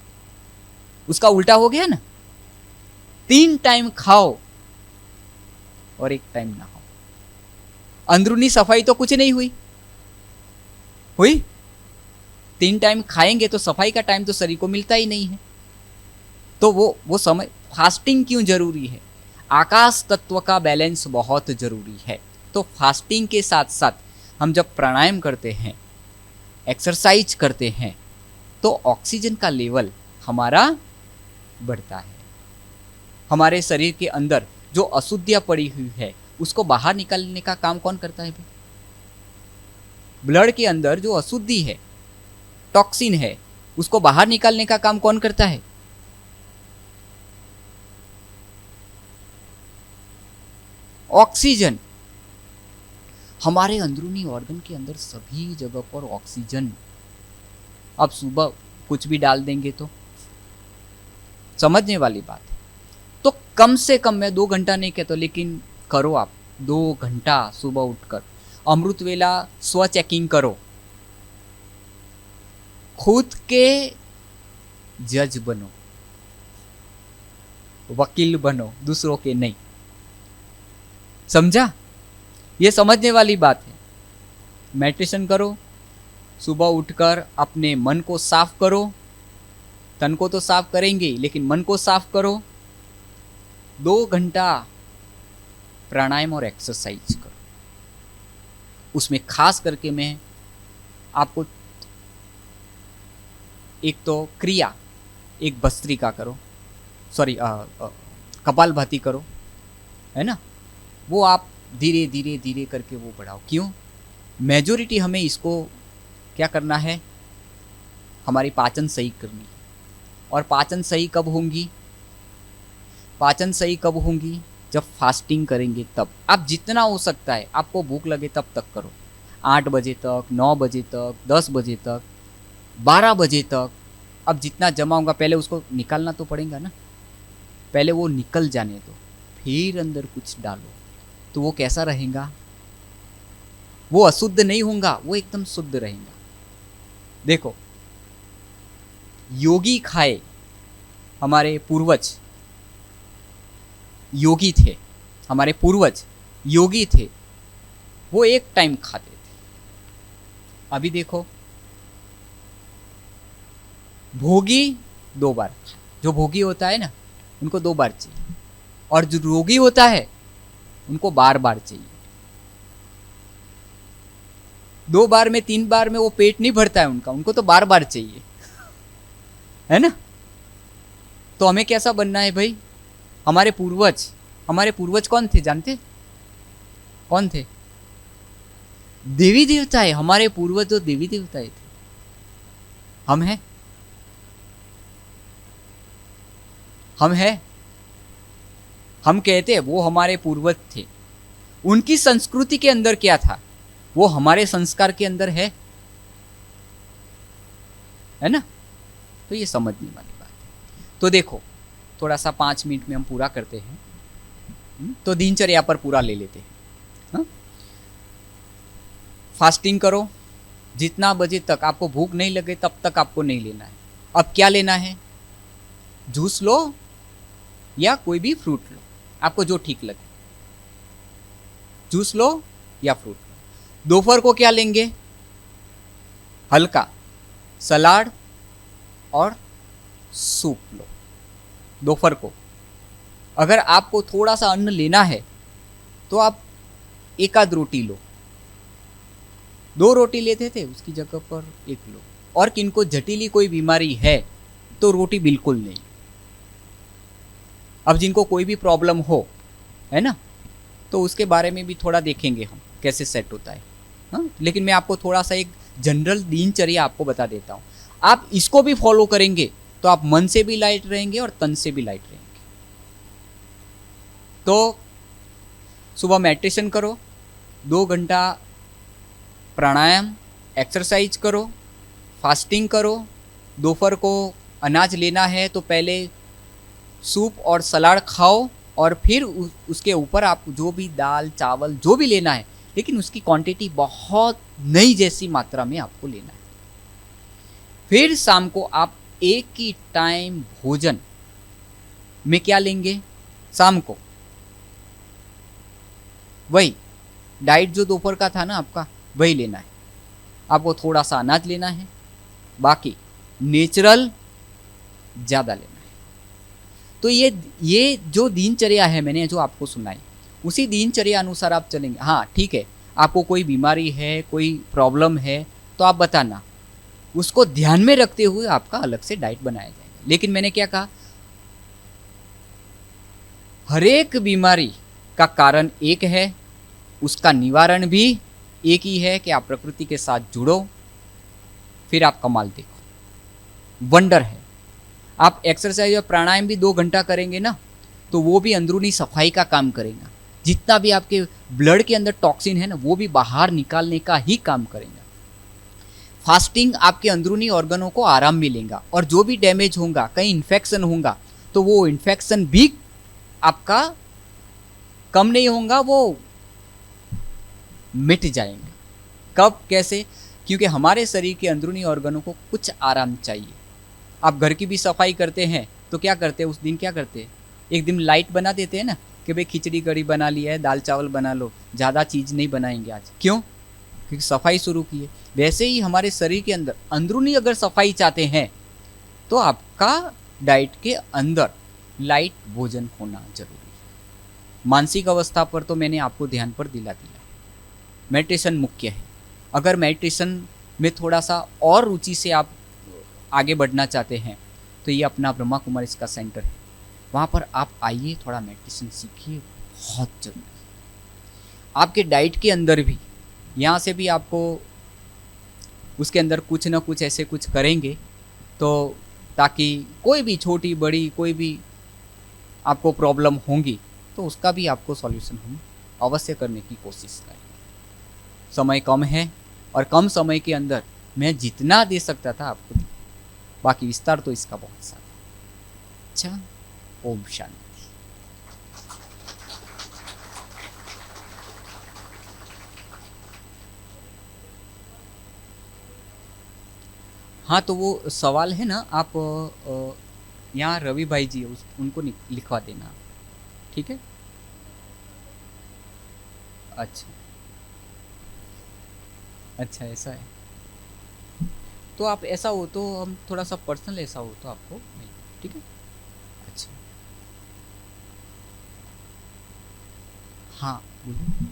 उसका उल्टा हो गया ना, 3 टाइम खाओ और 1 टाइम नहाओ। अंदरूनी सफाई तो कुछ नहीं हुई। 3 टाइम खाएंगे तो सफाई का टाइम तो शरीर को मिलता ही नहीं है। तो वो समय, फास्टिंग क्यों जरूरी है? आकाश तत्व का बैलेंस बहुत जरूरी है। तो फास्टिंग के साथ साथ हम जब प्राणायाम करते हैं, एक्सरसाइज करते हैं, तो ऑक्सीजन का लेवल हमारा बढ़ता है। हमारे शरीर के अंदर जो अशुद्धियां पड़ी हुई है उसको बाहर निकालने का काम कौन करता है भाई? ब्लड के अंदर जो अशुद्धि है, टॉक्सिन है, उसको बाहर निकालने का काम कौन करता है? ऑक्सीजन। हमारे अंदरूनी ऑर्गन के अंदर सभी जगह पर ऑक्सीजन। अब सुबह कुछ भी डाल देंगे तो समझने वाली बात है। तो कम से कम, मैं 2 घंटा नहीं कहता, लेकिन करो आप 2 घंटा सुबह उठकर अमृत वेला स्व चेकिंग करो। खुद के जज बनो, वकील बनो, दूसरों के नहीं। समझा? ये समझने वाली बात है। मेडिटेशन करो, सुबह उठकर अपने मन को साफ करो। तन को तो साफ करेंगे लेकिन मन को साफ करो। 2 घंटा प्राणायाम और एक्सरसाइज करो। उसमें खास करके मैं आपको एक तो क्रिया, एक भस्त्रिका करो, सॉरी कपालभाति करो, है ना? वो आप धीरे धीरे धीरे करके वो बढ़ाओ। क्यों? मेजोरिटी हमें इसको क्या करना है? हमारी पाचन सही करनी है। और पाचन सही कब होंगी? पाचन सही कब होंगी? जब फास्टिंग करेंगे तब। आप जितना हो सकता है, आपको भूख लगे तब तक करो। 8 बजे तक, 9 बजे तक, 10 बजे तक, 12 बजे तक। अब जितना जमा होगा, पहले उसको निकालना तो पड़ेगा ना। पहले वो निकल जाने दो, फिर अंदर कुछ डालो। तो वो कैसा रहेगा? वो अशुद्ध नहीं होगा, वो एकदम शुद्ध रहेगा। देखो, योगी खाए, हमारे पूर्वज योगी थे, हमारे पूर्वज योगी थे, वो 1 टाइम खाते थे। अभी देखो, भोगी 2 बार। जो भोगी होता है ना, उनको 2 बार चाहिए, और जो रोगी होता है उनको बार बार चाहिए। 2 बार में, 3 बार में वो पेट नहीं भरता है उनका, उनको तो बार बार चाहिए, है ना? तो हमें कैसा बनना है भाई? हमारे पूर्वज कौन थे जानते? कौन थे? देवी देवता है। हमारे पूर्वज जो देवी देवता थे, हम हैं? हम कहते हैं वो हमारे पूर्वज थे। उनकी संस्कृति के अंदर क्या था, वो हमारे संस्कार के अंदर है ना? तो ये समझने वाली बात है। तो देखो, थोड़ा सा 5 मिनट में हम पूरा करते हैं। तो दिनचर्या पर पूरा ले लेते हैं। हाँ? फास्टिंग करो, जितना बजे तक आपको भूख नहीं लगे तब तक आपको नहीं लेना है। अब क्या लेना है? जूस लो या कोई भी फ्रूट लो, आपको जो ठीक लगे। जूस लो या फ्रूट लो। दोपहर को क्या लेंगे? हल्का सलाद और सूप लो दोपहर को। अगर आपको थोड़ा सा अन्न लेना है तो आप 1 आध रोटी लो। 2 रोटी लेते थे, उसकी जगह पर 1 लो। और किनको जटिली कोई बीमारी है तो रोटी बिल्कुल नहीं। अब जिनको कोई भी प्रॉब्लम हो, है ना, तो उसके बारे में भी थोड़ा देखेंगे हम कैसे सेट होता है। हाँ? लेकिन मैं आपको थोड़ा सा एक जनरल दिनचर्या आपको बता देता हूँ। आप इसको भी फॉलो करेंगे तो आप मन से भी लाइट रहेंगे और तन से भी लाइट रहेंगे। तो सुबह मेडिटेशन करो, 2 घंटा प्राणायाम एक्सरसाइज करो, फास्टिंग करो। दोपहर को अनाज लेना है तो पहले सूप और सलाद खाओ, और फिर उसके ऊपर आप जो भी दाल चावल जो भी लेना है, लेकिन उसकी क्वांटिटी बहुत नहीं जैसी मात्रा में आपको लेना है। फिर शाम को आप एक ही टाइम भोजन में क्या लेंगे? शाम को वही डाइट जो दोपहर का था ना आपका, वही लेना है। आपको थोड़ा सा अनाज लेना है, बाकी नेचुरल ज़्यादा लेना है। तो ये जो दिनचर्या है मैंने जो आपको सुनाई, उसी दिनचर्या अनुसार आप चलेंगे। हाँ ठीक है, आपको कोई बीमारी है, कोई प्रॉब्लम है तो आप बताना, उसको ध्यान में रखते हुए आपका अलग से डाइट बनाया जाएगा। लेकिन मैंने क्या कहा, हर एक बीमारी का कारण एक है, उसका निवारण भी एक ही है कि आप प्रकृति के साथ जुड़ो, फिर आप कमाल देखो, वंडर है। आप एक्सरसाइज और प्राणायाम भी 2 घंटा करेंगे ना, तो वो भी अंदरूनी सफाई का काम करेगा। जितना भी आपके ब्लड के अंदर टॉक्सिन है ना, वो भी बाहर निकालने का ही काम करेगा। फास्टिंग आपके अंदरूनी ऑर्गनों को आराम मिलेगा, और जो भी डैमेज होगा, कहीं इन्फेक्शन होगा, तो वो इन्फेक्शन भी आपका कम नहीं होगा, वो मिट जाएंगे। कब, कैसे? क्योंकि हमारे शरीर के अंदरूनी ऑर्गनों को कुछ आराम चाहिए। आप घर की भी सफाई करते हैं तो क्या करते हैं, उस दिन क्या करते हैं, एक दिन लाइट बना देते हैं ना, कि भाई खिचड़ी कड़ी बना लिया है, दाल चावल बना लो, ज़्यादा चीज़ नहीं बनाएंगे आज। क्यों? क्योंकि सफाई शुरू की है। वैसे ही हमारे शरीर के अंदर अंदरूनी अगर सफाई चाहते हैं तो आपका डाइट के अंदर लाइट भोजन होना जरूरी है। मानसिक अवस्था पर तो मैंने आपको ध्यान पर दिला दिया है, मेडिटेशन मुख्य है। अगर मेडिटेशन में थोड़ा सा और रुचि से आप आगे बढ़ना चाहते हैं तो ये अपना ब्रह्मा कुमारी इसका सेंटर है, वहाँ पर आप आइए, थोड़ा मेडिटेशन सीखिए, बहुत जरूरी है। आपके डाइट के अंदर भी, यहाँ से भी आपको उसके अंदर कुछ ना कुछ ऐसे कुछ करेंगे तो ताकि कोई भी छोटी बड़ी कोई भी आपको प्रॉब्लम होंगी तो उसका भी आपको सॉल्यूशन हम अवश्य करने की कोशिश करेंगे। समय कम है और कम समय के अंदर मैं जितना दे सकता था आपको दिया, बाकी विस्तार तो इसका बहुत सारा। अच्छा, ओम शांति। हाँ, तो वो सवाल है ना, आप यहाँ रवि भाई जी उनको लिखवा देना, ठीक है? अच्छा अच्छा, ऐसा है। तो आप ऐसा हो तो हम थोड़ा सा पर्सनल ऐसा हो तो आपको नहीं, ठीक है? अच्छा हाँ बोलिए।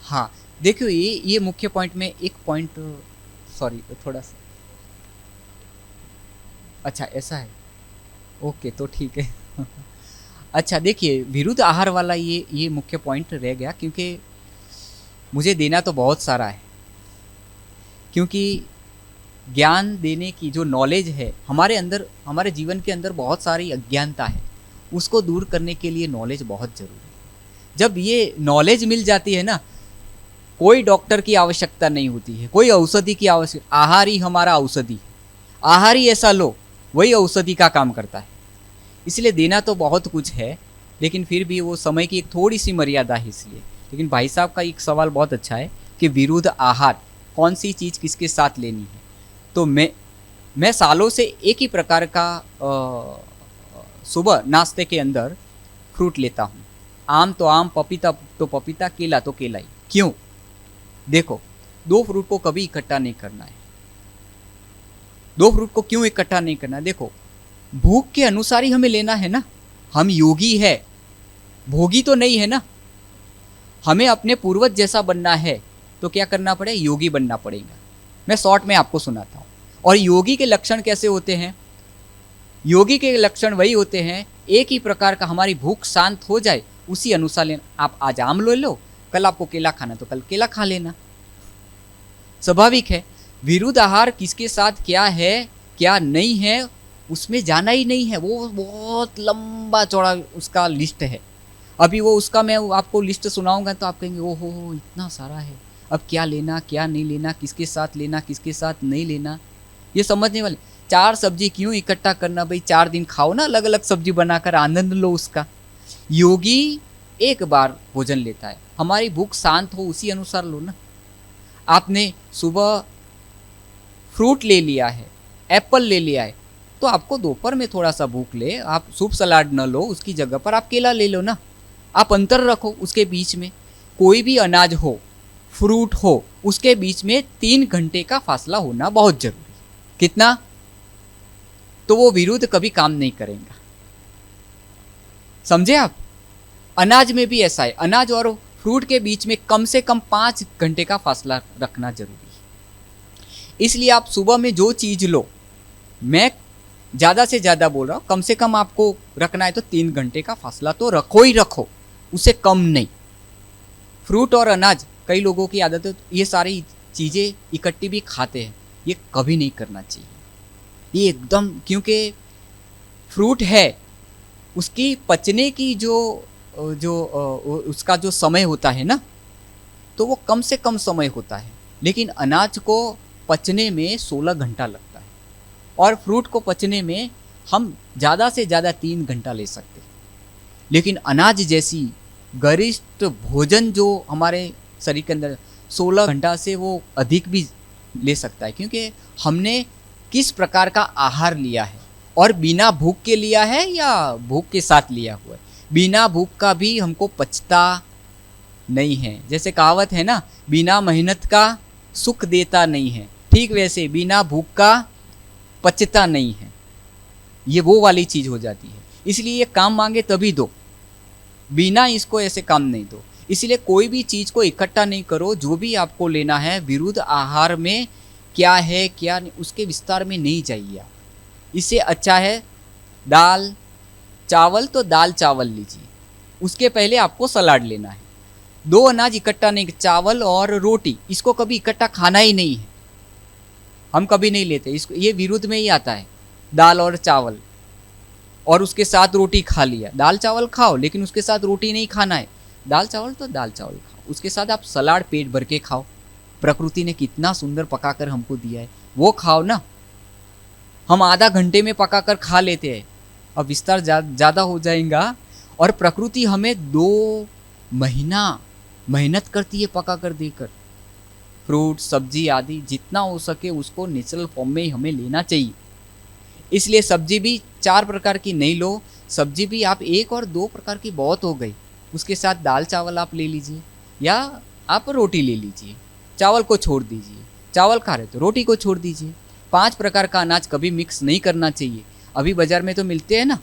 हाँ देखियो, ये मुख्य पॉइंट में एक पॉइंट, सॉरी थोड़ा सा, अच्छा ऐसा है, ओके तो ठीक है। अच्छा देखिए, विरुद्ध आहार वाला ये मुख्य पॉइंट रह गया, क्योंकि मुझे देना तो बहुत सारा है, क्योंकि ज्ञान देने की जो नॉलेज है हमारे अंदर, हमारे जीवन के अंदर बहुत सारी अज्ञानता है, उसको दूर करने के लिए नॉलेज बहुत ज़रूरी है। जब ये नॉलेज मिल जाती है ना, कोई डॉक्टर की आवश्यकता नहीं होती है, कोई औषधि की आवश्यकता, आहार ही हमारा औषधि है। आहार ही ऐसा लो, वही औषधि का काम करता है। इसलिए देना तो बहुत कुछ है, लेकिन फिर भी वो समय की एक थोड़ी सी मर्यादा है इसलिए। लेकिन भाई साहब का एक सवाल बहुत अच्छा है कि विरुद्ध आहार कौन सी चीज़ किसके साथ लेनी है। तो मैं सालों से एक ही प्रकार का सुबह नाश्ते के अंदर फ्रूट लेता हूँ। आम तो आम, पपीता तो पपीता, केला तो केला ही। क्यों? देखो, 2 फ्रूट को कभी इकट्ठा नहीं करना है। 2 फ्रूट को क्यों इकट्ठा नहीं करना है? देखो, भूख के अनुसार ही हमें लेना है ना। हम योगी है, भोगी तो नहीं है ना। हमें अपने पूर्वज जैसा बनना है तो क्या करना पड़ेगा? योगी बनना पड़ेगा। मैं शॉर्ट में आपको सुनाता हूँ। और योगी के लक्षण कैसे होते हैं? योगी के लक्षण वही होते हैं, एक ही प्रकार का, हमारी भूख शांत हो जाए उसी अनुसार लेना। आप आज आम ले लो, कल आपको केला खाना तो कल केला खा लेना, स्वाभाविक है। विरुद्ध आहार किसके साथ क्या है क्या नहीं है उसमें जाना ही नहीं है। वो बहुत लंबा चौड़ा उसका लिस्ट है। अभी वो उसका मैं आपको लिस्ट सुनाऊंगा तो आप कहेंगे ओहो इतना सारा है, अब क्या लेना क्या नहीं लेना, किसके साथ लेना किसके साथ नहीं लेना, ये समझने वाले। 4 सब्जी क्यों इकट्ठा करना भाई? 4 दिन खाओ ना, अलग अलग सब्जी बनाकर आनंद लो उसका। योगी एक बार भोजन लेता है, हमारी भूख शांत हो उसी अनुसार लो ना। आपने सुबह फ्रूट ले लिया है, एप्पल ले लिया है, तो आपको दोपहर में थोड़ा सा भूख ले, आप सूप सलाद न लो, उसकी जगह पर आप केला ले लो ना। आप अंतर रखो उसके बीच में। कोई भी अनाज हो, फ्रूट हो, उसके बीच में 3 घंटे का फासला होना बहुत जरूरी। कितना? तो वो विरुद्ध कभी काम नहीं करेगा। समझे आप? अनाज में भी ऐसा है, अनाज और फ्रूट के बीच में कम से कम 5 घंटे का फासला रखना जरूरी है। इसलिए आप सुबह में जो चीज लो, मैं ज़्यादा से ज़्यादा बोल रहा हूँ, कम से कम आपको रखना है तो 3 घंटे का फासला तो रखो ही रखो, उससे कम नहीं। फ्रूट और अनाज, कई लोगों की आदत है ये सारी चीज़ें इकट्ठी भी खाते हैं, ये कभी नहीं करना चाहिए। ये एकदम, क्योंकि फ्रूट है, उसकी पचने की उसका जो समय होता है ना, तो वो कम से कम समय होता है। लेकिन अनाज को पचने में 16 घंटा लगता है, और फ्रूट को पचने में हम ज़्यादा से ज़्यादा 3 घंटा ले सकते हैं। लेकिन अनाज जैसी गरिष्ठ भोजन जो हमारे शरीर के अंदर 16 घंटा से वो अधिक भी ले सकता है, क्योंकि हमने किस प्रकार का आहार लिया है, और बिना भूख के लिया है या भूख के साथ लिया हुआ है। बिना भूख का भी हमको पचता नहीं है। जैसे कहावत है ना, बिना मेहनत का सुख देता नहीं है, ठीक वैसे बिना भूख का पचता नहीं है। ये वो वाली चीज़ हो जाती है। इसलिए ये काम मांगे तभी दो, बिना इसको ऐसे काम नहीं दो। इसलिए कोई भी चीज़ को इकट्ठा नहीं करो। जो भी आपको लेना है, विरुद्ध आहार में क्या है क्या नहीं, उसके विस्तार में नहीं जाइए आप। इससे अच्छा है दाल चावल, तो दाल चावल लीजिए, उसके पहले आपको सलाद लेना है। 2 अनाज इकट्ठा नहीं, चावल और रोटी, इसको कभी इकट्ठा खाना ही नहीं है, हम कभी नहीं लेते इसको। ये विरुद्ध में ही आता है, दाल और चावल, और उसके साथ रोटी खा लिया। दाल चावल खाओ, लेकिन उसके साथ रोटी नहीं खाना है। दाल चावल तो दाल चावल खाओ, उसके साथ आप सलाद पेट भर के खाओ। प्रकृति ने कितना सुंदर पकाकर हमको दिया है, वो खाओ ना। हम आधा घंटे में पकाकर खा लेते हैं, अब विस्तार ज़्यादा हो जाएगा। और प्रकृति हमें 2 महीना मेहनत करती है पका कर देकर। फ्रूट सब्जी आदि जितना हो सके उसको नेचुरल फॉर्म में ही हमें लेना चाहिए। इसलिए सब्जी भी 4 प्रकार की नहीं लो, सब्जी भी आप 1 और 2 प्रकार की बहुत हो गई। उसके साथ दाल चावल आप ले लीजिए, या आप रोटी ले लीजिए। चावल को छोड़ दीजिए, चावल खा रहे तो रोटी को छोड़ दीजिए। 5 प्रकार का अनाज कभी मिक्स नहीं करना चाहिए। अभी बाजार में तो मिलते हैं ना,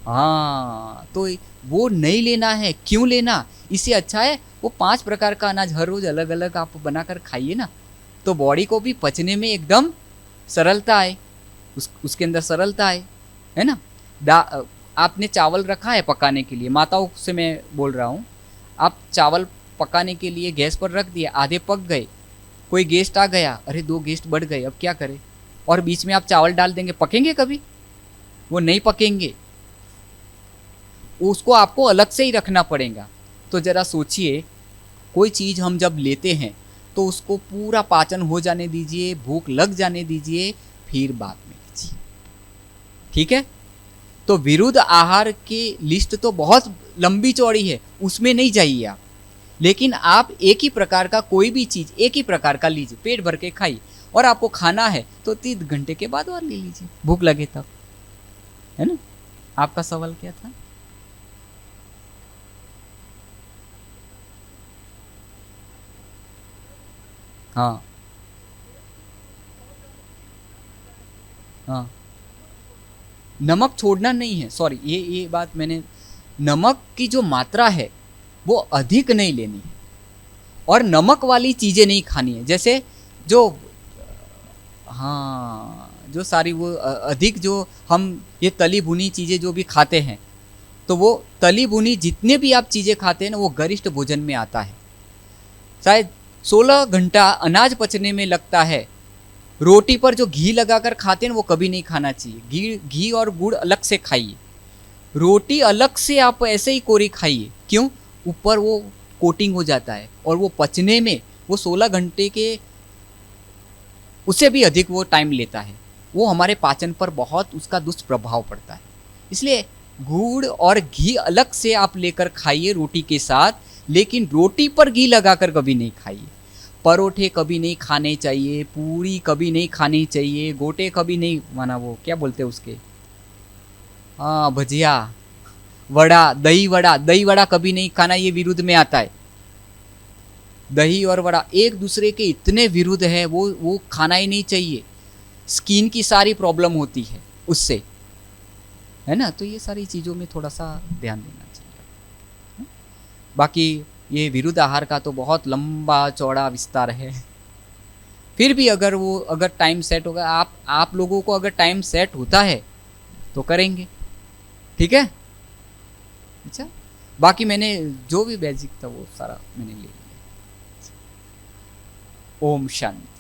हाँ, तो वो नहीं लेना है। क्यों लेना? इससे अच्छा है वो 5 प्रकार का अनाज हर रोज अलग अलग आप बनाकर खाइए ना, तो बॉडी को भी पचने में एकदम सरलता है, उसके अंदर सरलता है ना। आपने चावल रखा है पकाने के लिए, माताओं से मैं बोल रहा हूँ, आप चावल पकाने के लिए गैस पर रख दिया, आधे पक गए, कोई गेस्ट आ गया, अरे 2 गेस्ट बढ़ गए, अब क्या करें? और बीच में आप चावल डाल देंगे, पकेंगे कभी? वो नहीं पकेंगे, उसको आपको अलग से ही रखना पड़ेगा। तो ज़रा सोचिए, कोई चीज़ हम जब लेते हैं तो उसको पूरा पाचन हो जाने दीजिए, भूख लग जाने दीजिए, फिर बाद में लीजिए, ठीक है? तो विरुद्ध आहार की लिस्ट तो बहुत लंबी चौड़ी है, उसमें नहीं जाइए आप। लेकिन आप एक ही प्रकार का कोई भी चीज़ एक ही प्रकार का लीजिए, पेट भर के खाइए। और आपको खाना है तो 3 घंटे के बाद और ले लीजिए, भूख लगे तब, है ना। आपका सवाल क्या था? हाँ हाँ, नमक छोड़ना नहीं है, सॉरी, ये बात मैंने, नमक की जो मात्रा है वो अधिक नहीं लेनी है, और नमक वाली चीज़ें नहीं खानी है। जैसे जो, हाँ, जो सारी वो अधिक जो हम ये तली भुनी चीज़ें जो भी खाते हैं, तो वो तली भुनी जितने भी आप चीज़ें खाते हैं ना, वो गरिष्ठ भोजन में आता है। शायद 16 घंटा अनाज पचने में लगता है। रोटी पर जो घी लगाकर खाते हैं वो कभी नहीं खाना चाहिए। घी और गुड़ अलग से खाइए, रोटी अलग से आप ऐसे ही कोरी खाइए। क्यों? ऊपर वो कोटिंग हो जाता है, और वो पचने में वो 16 घंटे के उससे भी अधिक वो टाइम लेता है। वो हमारे पाचन पर बहुत उसका दुष्प्रभाव पड़ता है। इसलिए गुड़ और घी अलग से आप लेकर खाइए रोटी के साथ, लेकिन रोटी पर घी लगाकर कभी नहीं खाइए। परोठे कभी नहीं खाने चाहिए, पूरी कभी नहीं खानी चाहिए, गोटे कभी नहीं, माना वो क्या बोलते हैं उसके, हाँ भजिया, वड़ा, दही वड़ा कभी नहीं खाना, ये विरुद्ध में आता है। दही और वड़ा एक दूसरे के इतने विरुद्ध है, वो खाना ही नहीं चाहिए। स्किन की सारी प्रॉब्लम होती है उससे, है ना। तो ये सारी चीज़ों में थोड़ा सा ध्यान देना चाहिए। बाकी ये विरुद्ध आहार का तो बहुत लंबा चौड़ा विस्तार है। फिर भी अगर टाइम सेट होगा, आप लोगों को अगर टाइम सेट होता है तो करेंगे, ठीक है। अच्छा, बाकी मैंने जो भी बेसिक था वो सारा मैंने ले लिया। ओम शांति।